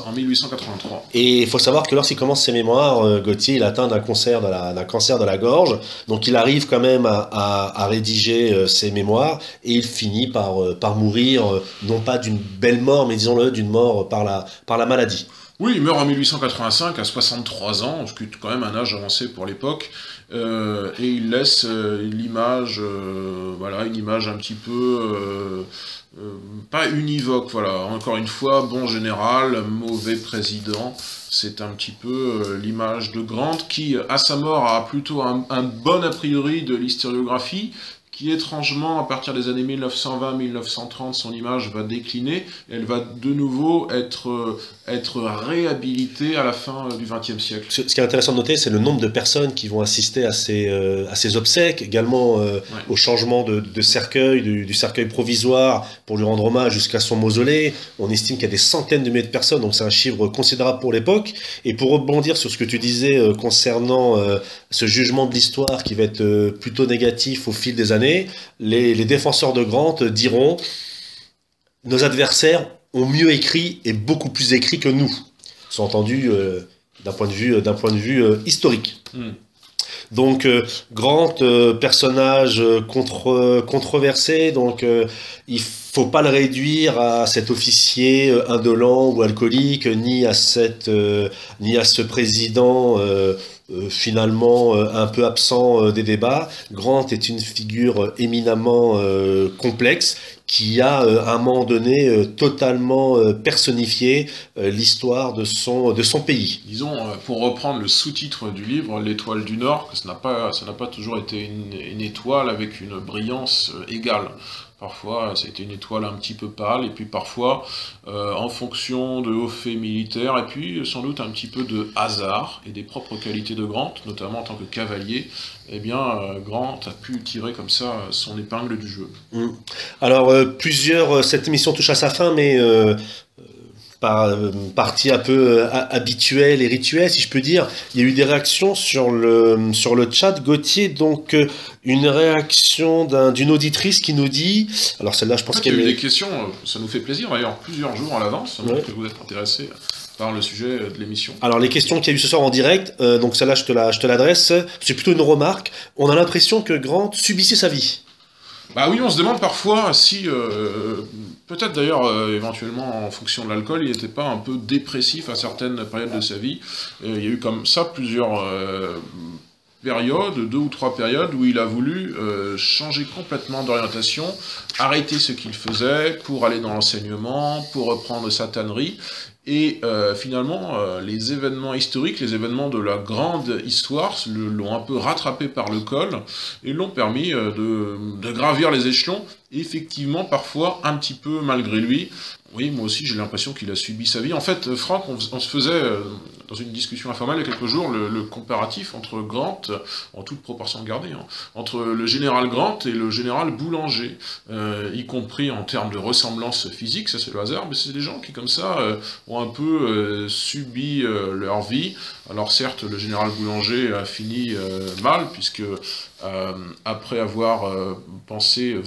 en 1883. Et il faut savoir que lorsqu'il commence ses mémoires, Gauthier, il atteint d'un cancer de la gorge. Donc il arrive quand même à rédiger ses mémoires. Et il finit par mourir, non pas d'une belle mort, mais disons-le, d'une mort par la maladie. Oui, il meurt en 1885 à 63 ans, ce qui est quand même un âge avancé pour l'époque, et il laisse une image un petit peu pas univoque, voilà. Encore une fois, bon général, mauvais président. C'est un petit peu l'image de Grant qui, à sa mort, a plutôt un bon a priori de l'historiographie, qui étrangement, à partir des années 1920-1930, son image va décliner, et elle va de nouveau être réhabilitée à la fin du XXe siècle. Ce qui est intéressant de noter, c'est le nombre de personnes qui vont assister à ces obsèques, également au changement de cercueil, du cercueil provisoire, pour lui rendre hommage jusqu'à son mausolée. On estime qu'il y a des centaines de milliers de personnes, donc c'est un chiffre considérable pour l'époque. Et pour rebondir sur ce que tu disais concernant ce jugement de l'histoire qui va être plutôt négatif au fil des années, les défenseurs de Grant diront « Nos adversaires ont mieux écrit et beaucoup plus écrit que nous », sous-entendu d'un point de vue historique. Donc Grant, personnage controversé, donc il faut pas le réduire à cet officier indolent ou alcoolique, ni à ce président finalement un peu absent des débats. Grant est une figure éminemment complexe qui a à un moment donné totalement personnifié l'histoire de son pays. Disons, pour reprendre le sous-titre du livre, l'étoile du Nord, que ça n'a pas toujours été une étoile avec une brillance égale. Parfois, ça a été une étoile un petit peu pâle, et puis parfois, en fonction de hauts faits militaires, et puis sans doute un petit peu de hasard et des propres qualités de Grant, notamment en tant que cavalier, eh bien, Grant a pu tirer comme ça son épingle du jeu. Alors, cette émission touche à sa fin, mais par partie un peu habituelle et rituelle, si je peux dire. Il y a eu des réactions sur le chat. Gauthier, donc une réaction d'une auditrice qui nous dit... Alors celle-là, je pense qu'il y a eu est... des questions, ça nous fait plaisir d'ailleurs, plusieurs jours à l'avance, donc que vous êtes intéressés par le sujet de l'émission. Alors les questions qu'il y a eu ce soir en direct, donc celle-là je te l'adresse, c'est plutôt une remarque. On a l'impression que Grant subissait sa vie. Bah oui, on se demande parfois si, peut-être d'ailleurs, éventuellement en fonction de l'alcool, il n'était pas un peu dépressif à certaines périodes de sa vie. Il y a eu comme ça plusieurs périodes, 2 ou 3 périodes, où il a voulu changer complètement d'orientation, arrêter ce qu'il faisait pour aller dans l'enseignement, pour reprendre sa tannerie. Et finalement, les événements historiques, les événements de la grande histoire l'ont un peu rattrapé par le col et l'ont permis de gravir les échelons, effectivement, parfois un petit peu malgré lui. Oui, moi aussi j'ai l'impression qu'il a subi sa vie. En fait, Franck, on se faisait, dans une discussion informelle il y a quelques jours, le comparatif entre Grant, en toute proportion gardée, hein, entre le général Grant et le général Boulanger, y compris en termes de ressemblance physique, ça c'est le hasard, mais c'est des gens qui comme ça ont un peu subi leur vie. Alors certes, le général Boulanger a fini mal, puisque après avoir pensé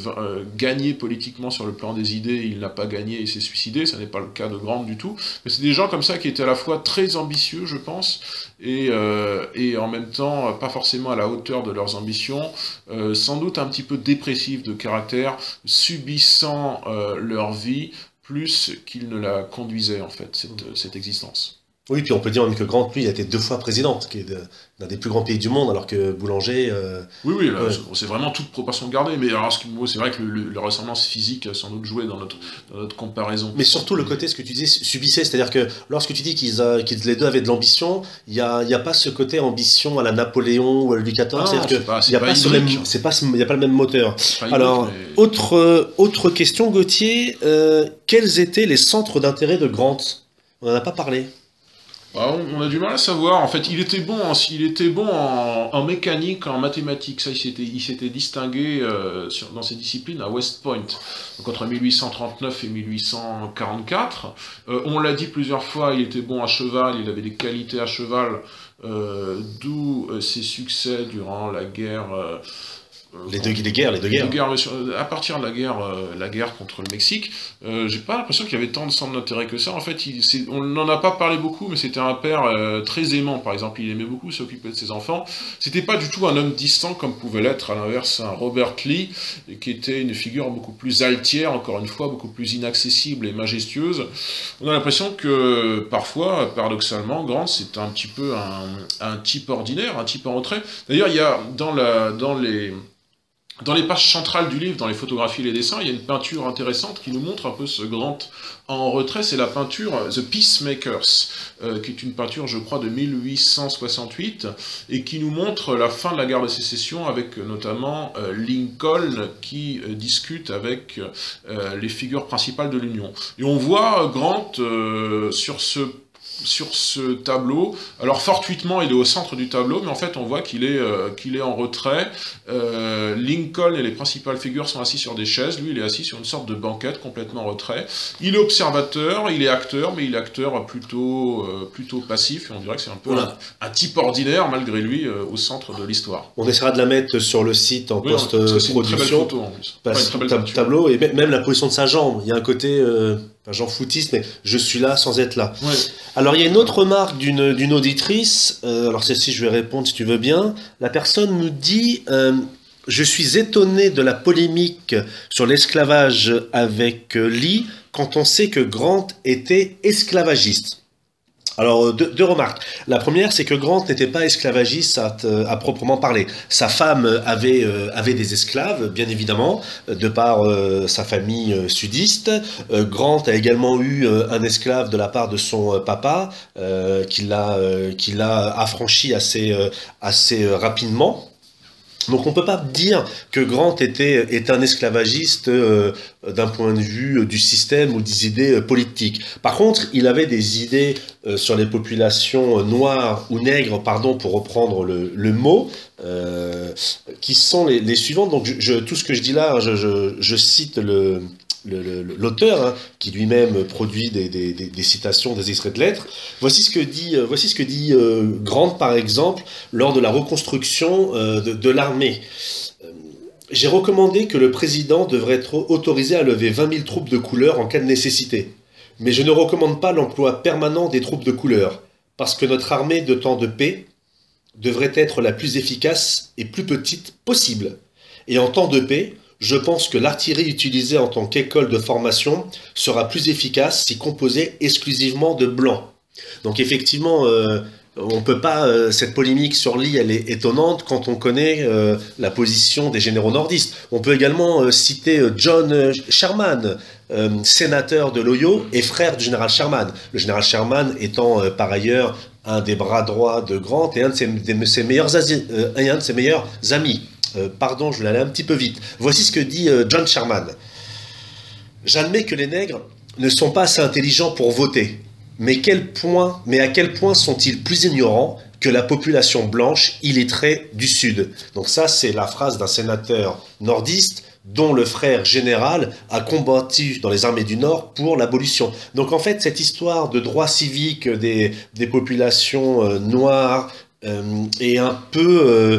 gagner politiquement sur le plan des idées, il n'a pas gagné et s'est suicidé, ça n'est pas le cas de Grant du tout, mais c'est des gens comme ça qui étaient à la fois très ambitieux, je pense, et en même temps pas forcément à la hauteur de leurs ambitions, sans doute un petit peu dépressifs de caractère, subissant leur vie plus qu'ils ne la conduisaient en fait, cette existence. Oui, puis on peut dire même que Grant, lui, il a été 2 fois président, ce qui est d'un des plus grands pays du monde, alors que Boulanger... Oui, là, c'est vraiment toute proportion gardée, mais alors c'est vrai que la ressemblance physique a sans doute joué dans notre comparaison. Mais surtout le côté, ce que tu dis, subissait, c'est-à-dire que lorsque tu dis qu'ils les deux avaient de l'ambition, il n'y a pas ce côté ambition à la Napoléon ou à Louis XIV, c'est-à-dire qu'il n'y a pas le même moteur. Alors, mais... autre question, Gauthier, quels étaient les centres d'intérêt de Grant? On n'en a pas parlé. On a du mal à savoir. En fait, il était bon en mécanique, en mathématiques. Ça, il s'était distingué dans ses disciplines à West Point, donc entre 1839 et 1844. On l'a dit plusieurs fois, il était bon à cheval, il avait des qualités à cheval, d'où ses succès durant la guerre... Les deux guerres. À partir de la guerre contre le Mexique, j'ai pas l'impression qu'il y avait tant de centres d'intérêt que ça. En fait, on n'en a pas parlé beaucoup, mais c'était un père très aimant. Par exemple, il aimait beaucoup s'occuper de ses enfants. C'était pas du tout un homme distant comme pouvait l'être, à l'inverse, un Robert Lee, qui était une figure beaucoup plus altière, encore une fois, beaucoup plus inaccessible et majestueuse. On a l'impression que, parfois, paradoxalement, Grant, c'est un petit peu un type ordinaire, un type en retrait. D'ailleurs, il y a, dans les pages centrales du livre, dans les photographies et les dessins, il y a une peinture intéressante qui nous montre un peu ce Grant en retrait. C'est la peinture The Peacemakers, qui est une peinture, je crois, de 1868, et qui nous montre la fin de la guerre de sécession, avec notamment Lincoln qui discute avec les figures principales de l'Union. Et on voit Grant sur ce tableau, alors fortuitement il est au centre du tableau, mais en fait on voit qu'il est en retrait. Lincoln et les principales figures sont assis sur des chaises, lui il est assis sur une sorte de banquette complètement en retrait. Il est observateur, il est acteur, mais il est acteur plutôt passif, et on dirait que c'est un peu un type ordinaire malgré lui au centre de l'histoire. On essaiera de la mettre sur le site en post-production. C'est une très belle photo en plus. Une très belle tableau, et même la position de sa jambe, il y a un côté... j'en foutiste, mais je suis là sans être là. Ouais. Alors, il y a une autre remarque d'une auditrice. Alors, celle-ci, je vais répondre si tu veux bien. La personne nous dit je suis étonné de la polémique sur l'esclavage avec Lee quand on sait que Grant était esclavagiste. Alors, deux remarques. La première, c'est que Grant n'était pas esclavagiste à proprement parler. Sa femme avait des esclaves, bien évidemment, de par sa famille sudiste. Grant a également eu un esclave de la part de son papa, qui l'a affranchi assez rapidement. Donc on ne peut pas dire que Grant est un esclavagiste d'un point de vue du système ou des idées politiques. Par contre, il avait des idées sur les populations noires ou nègres, pardon, pour reprendre le mot, qui sont les suivantes. Donc tout ce que je dis là, je cite l'auteur, hein, qui lui-même produit des citations, des extraits de lettres. Voici ce que dit Grant, par exemple, lors de la reconstruction de l'armée. J'ai recommandé que le président devrait être autorisé à lever 20 000 troupes de couleur en cas de nécessité. Mais je ne recommande pas l'emploi permanent des troupes de couleur, parce que notre armée de temps de paix devrait être la plus efficace et plus petite possible. Et en temps de paix, je pense que l'artillerie utilisée en tant qu'école de formation sera plus efficace si composée exclusivement de blancs. Donc effectivement, on peut pas, cette polémique sur Lee, elle est étonnante quand on connaît la position des généraux nordistes. On peut également citer John Sherman, sénateur de l'Ohio et frère du général Sherman. Le général Sherman étant par ailleurs un des bras droits de Grant et un de ses meilleurs amis. Pardon, je vais aller un petit peu vite. Voici ce que dit John Sherman. J'admets que les nègres ne sont pas assez intelligents pour voter, mais à quel point sont-ils plus ignorants que la population blanche illettrée du Sud. Donc ça, c'est la phrase d'un sénateur nordiste dont le frère général a combattu dans les armées du Nord pour l'abolition. Donc en fait, cette histoire de droit civique des populations noires, et un peu,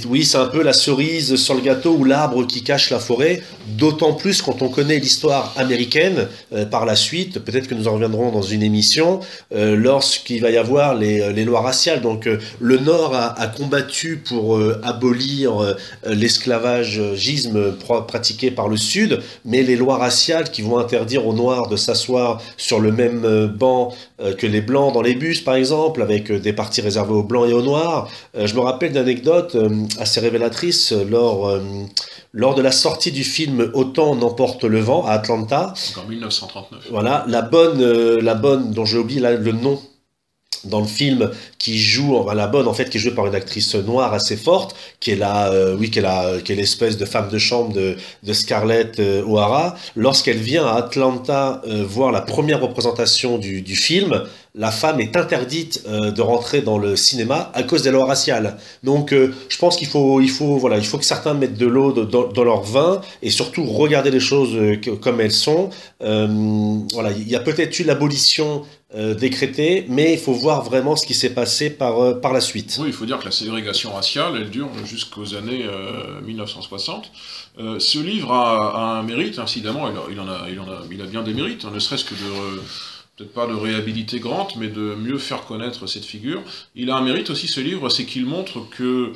oui, c'est un peu la cerise sur le gâteau ou l'arbre qui cache la forêt, d'autant plus quand on connaît l'histoire américaine par la suite, peut-être que nous en reviendrons dans une émission, lorsqu'il va y avoir les lois raciales. Donc le Nord a combattu pour abolir l'esclavagisme pratiqué par le Sud, mais les lois raciales qui vont interdire aux Noirs de s'asseoir sur le même banc que les Blancs dans les bus, par exemple, avec des parties réservées aux Blancs et aux Noirs. Je me rappelle d'une anecdote assez révélatrice lors de la sortie du film Autant n'emporte le vent à Atlanta. En 1939. Voilà, la bonne dont j'ai oublié le nom dans le film, qui joue, la bonne en fait, qui est jouée par une actrice noire assez forte, qui est qui est l'espèce de femme de chambre de Scarlett O'Hara. Lorsqu'elle vient à Atlanta voir la première représentation du film, la femme est interdite de rentrer dans le cinéma à cause des lois raciales. Donc je pense qu'il faut que certains mettent de l'eau dans leur vin et surtout regarder les choses comme elles sont. Voilà, il y a peut-être eu l'abolition décrétée, mais il faut voir vraiment ce qui s'est passé par la suite. Oui, il faut dire que la ségrégation raciale, elle dure jusqu'aux années 1960. Ce livre a un mérite, incidemment, il a bien des mérites, ne serait-ce que peut-être pas de réhabiliter Grant, mais de mieux faire connaître cette figure. Il a un mérite aussi, ce livre, c'est qu'il montre que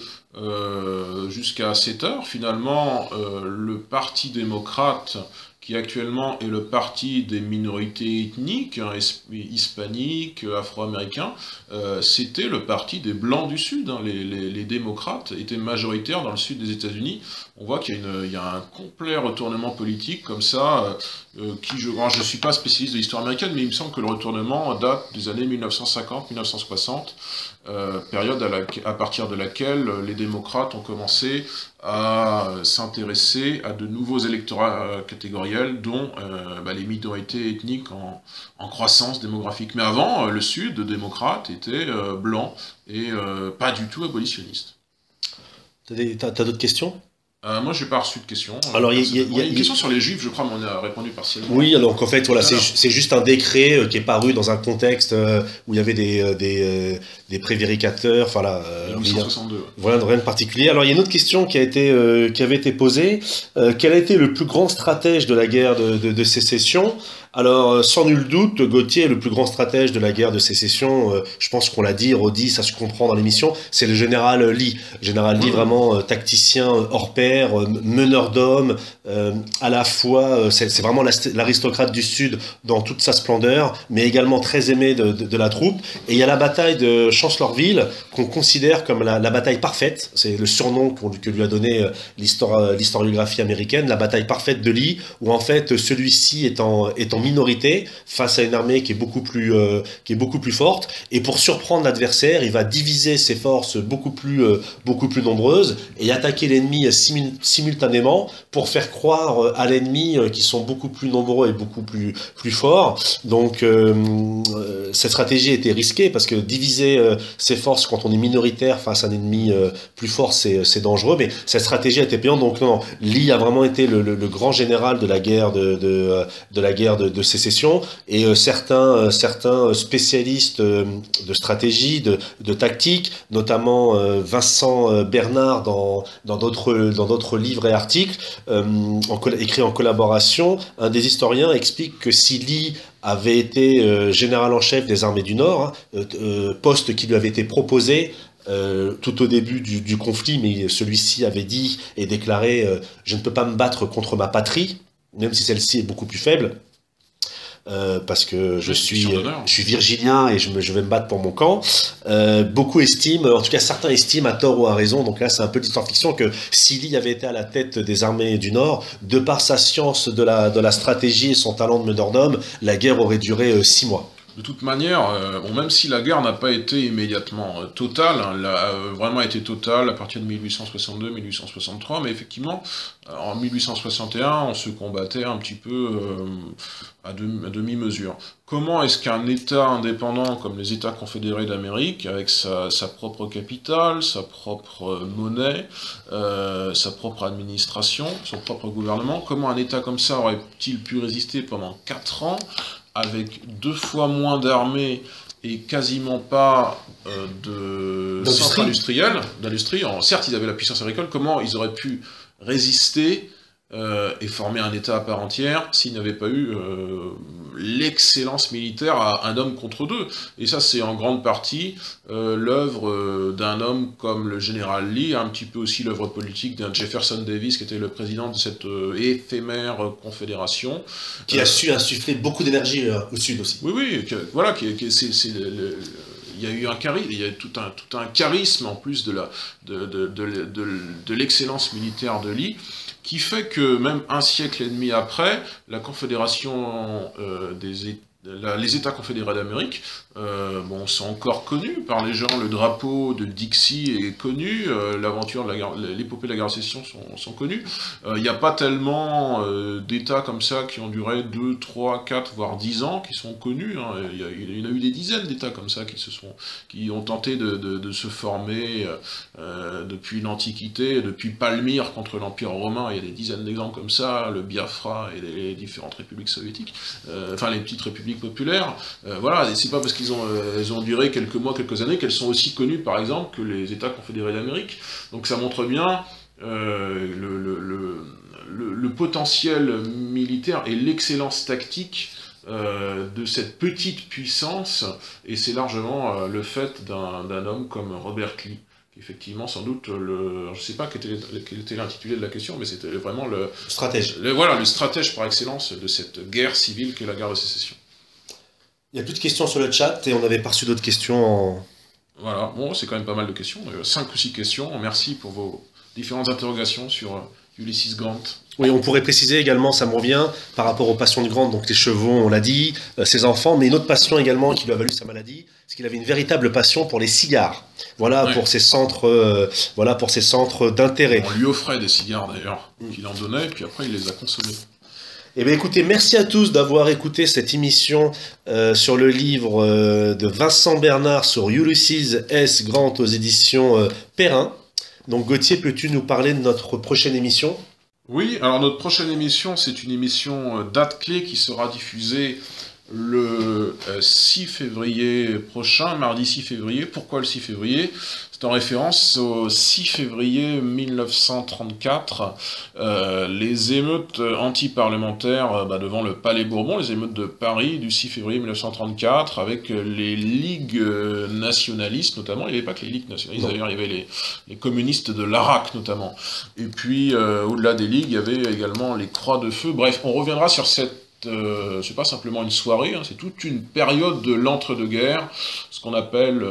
jusqu'à cette heure, finalement, le Parti démocrate, qui actuellement est le parti des minorités ethniques, hein, hispaniques, afro-américains, c'était le parti des Blancs du Sud. Hein. Les démocrates étaient majoritaires dans le sud des États-Unis. On voit qu'il y a un complet retournement politique comme ça, je ne suis pas spécialiste de l'histoire américaine, mais il me semble que le retournement date des années 1950-1960, période à partir de laquelle les démocrates ont commencé à s'intéresser à de nouveaux électorats catégoriels, dont les minorités ethniques en croissance démographique. Mais avant, le Sud démocrate était blanc et pas du tout abolitionniste. T'as d'autres questions ? Moi, je n'ai pas reçu de questions. Alors, il y a une question sur les Juifs, je crois, mais on a répondu partiellement. Oui, donc en fait, voilà, c'est juste un décret qui est paru dans un contexte où il y avait des prévaricateurs, enfin là, 1862. Voilà, rien de particulier. Alors, il y a une autre question qui avait été posée. Quel a été le plus grand stratège de la guerre de sécession ? Alors, sans nul doute, Gautier est le plus grand stratège de la guerre de sécession. Je pense qu'on l'a dit, redit, ça se comprend dans l'émission. C'est le général Lee. Général Lee, vraiment tacticien hors pair, meneur d'hommes, à la fois, c'est vraiment l'aristocrate du Sud dans toute sa splendeur, mais également très aimé de la troupe. Et il y a la bataille de Chancellorsville, qu'on considère comme la bataille parfaite. C'est le surnom que lui a donné l'historiographie américaine, la bataille parfaite de Lee, où en fait, celui-ci étant en minorité face à une armée qui est beaucoup plus forte. Et pour surprendre l'adversaire, il va diviser ses forces beaucoup plus nombreuses et attaquer l'ennemi simultanément pour faire croire à l'ennemi qu'ils sont beaucoup plus nombreux et beaucoup plus forts. Donc cette stratégie était risquée parce que diviser ses forces quand on est minoritaire face à un ennemi plus fort, c'est dangereux. Mais cette stratégie a été payante. Donc non, Lee a vraiment été le grand général de la guerre de sécession. Et certains spécialistes de stratégie, de tactique, notamment Vincent Bernard dans d'autres livres et articles écrits en collaboration, un des historiens explique que si Lee avait été général en chef des armées du Nord, poste qui lui avait été proposé tout au début du conflit, mais celui-ci avait dit et déclaré je ne peux pas me battre contre ma patrie, même si celle-ci est beaucoup plus faible. Parce que je suis virginien et je vais me battre pour mon camp. Beaucoup estiment, en tout cas certains estiment à tort ou à raison, donc là c'est un peu d'histoire-fiction, que si Lee avait été à la tête des armées du Nord, de par sa science de la stratégie et son talent de meneur d'hommes, la guerre aurait duré 6 mois. De toute manière, même si la guerre n'a pas été immédiatement totale, elle a vraiment été totale à partir de 1862-1863, mais effectivement, en 1861, on se combattait un petit peu à demi-mesure. Comment est-ce qu'un État indépendant comme les États confédérés d'Amérique, avec sa propre capitale, sa propre monnaie, sa propre administration, son propre gouvernement, comment un État comme ça aurait-il pu résister pendant 4 ans avec 2 fois moins d'armées et quasiment pas de centre d'industrie. Certes, ils avaient la puissance agricole, comment ils auraient pu résister et former un État à part entière s'ils n'avaient pas eu l'excellence militaire à un homme contre 2. Et ça, c'est en grande partie l'œuvre d'un homme comme le général Lee, un petit peu aussi l'œuvre politique d'un Jefferson Davis, qui était le président de cette éphémère confédération. Qui a su insuffler beaucoup d'énergie au Sud aussi. Oui, voilà, il y a eu il y a tout un charisme en plus de l'excellence militaire de Lee, qui fait que même un siècle et demi après, la Confédération les États confédérés d'Amérique sont encore connus par les gens. Le drapeau de Dixie est connu, l'aventure de l'épopée de la guerre de sécession sont connues. Il n'y a pas tellement d'États comme ça qui ont duré 2, 3, 4, voire 10 ans, qui sont connus. Hein. Il y en a eu des dizaines d'États comme ça qui ont tenté de se former depuis l'Antiquité, depuis Palmyre contre l'Empire romain. Il y a des dizaines d'exemples comme ça, le Biafra et les différentes républiques soviétiques, enfin les petites républiques populaires. Voilà, et c'est pas parce elles ont duré quelques mois, quelques années, qu'elles sont aussi connues, par exemple, que les États confédérés d'Amérique. Donc ça montre bien le potentiel militaire et l'excellence tactique de cette petite puissance, et c'est largement le fait d'un homme comme Robert Lee. Effectivement, sans doute, je ne sais pas quel était l'intitulé de la question, mais c'était vraiment le stratège. Le stratège par excellence de cette guerre civile qu'est la guerre de sécession. Il n'y a plus de questions sur le chat et on avait pas reçu d'autres questions. Voilà, bon, c'est quand même pas mal de questions, 5 ou 6 questions. Merci pour vos différentes interrogations sur Ulysses Grant. Oui, on pourrait préciser également, ça me revient, par rapport aux passions de Grant, donc les chevaux, on l'a dit, ses enfants, mais une autre passion également qui lui a valu sa maladie, c'est qu'il avait une véritable passion pour les cigares. Voilà, ouais. Pour ses centres d'intérêt. On lui offrait des cigares d'ailleurs, qu'il en donnait, et puis après il les a consommés. Eh bien écoutez, merci à tous d'avoir écouté cette émission sur le livre de Vincent Bernard sur Ulysses S. Grant aux éditions Perrin. Donc Gauthier, peux-tu nous parler de notre prochaine émission ? Oui, alors notre prochaine émission, c'est une émission date clé qui sera diffusée le 6 février prochain, mardi 6 février. Pourquoi le 6 février ? C'est en référence au 6 février 1934, les émeutes anti-parlementaires devant le Palais Bourbon, les émeutes de Paris du 6 février 1934, avec les ligues nationalistes notamment. Il n'y avait pas que les ligues nationalistes, d'ailleurs il y avait les communistes de l'Arak notamment. Et puis au-delà des ligues, il y avait également les Croix de Feu. Bref, on reviendra sur cette c'est pas simplement une soirée, hein, c'est toute une période de l'entre-deux-guerres, ce qu'on appelle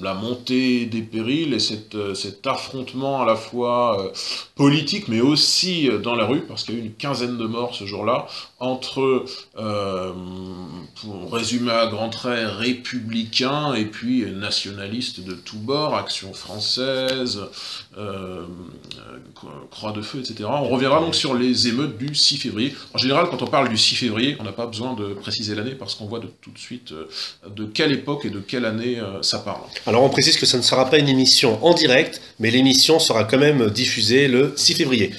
la montée des périls et cet affrontement à la fois politique mais aussi dans la rue, parce qu'il y a eu une quinzaine de morts ce jour-là, entre, pour résumer à grands traits, républicains et puis nationalistes de tous bords, Action française, Croix de Feu, etc. On reviendra donc sur les émeutes du 6 février. En général, quand on parle du 6 février, on n'a pas besoin de préciser l'année, parce qu'on voit tout de suite de quelle époque et de quelle année ça parle. Alors on précise que ça ne sera pas une émission en direct, mais l'émission sera quand même diffusée le 6 février.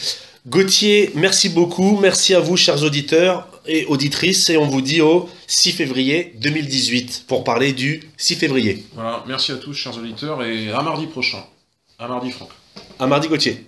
Gauthier, merci beaucoup, merci à vous chers auditeurs et auditrices, et on vous dit au 6 février 2018 pour parler du 6 février. Voilà, merci à tous chers auditeurs, et à mardi prochain. À mardi Franck. À mardi Gauthier.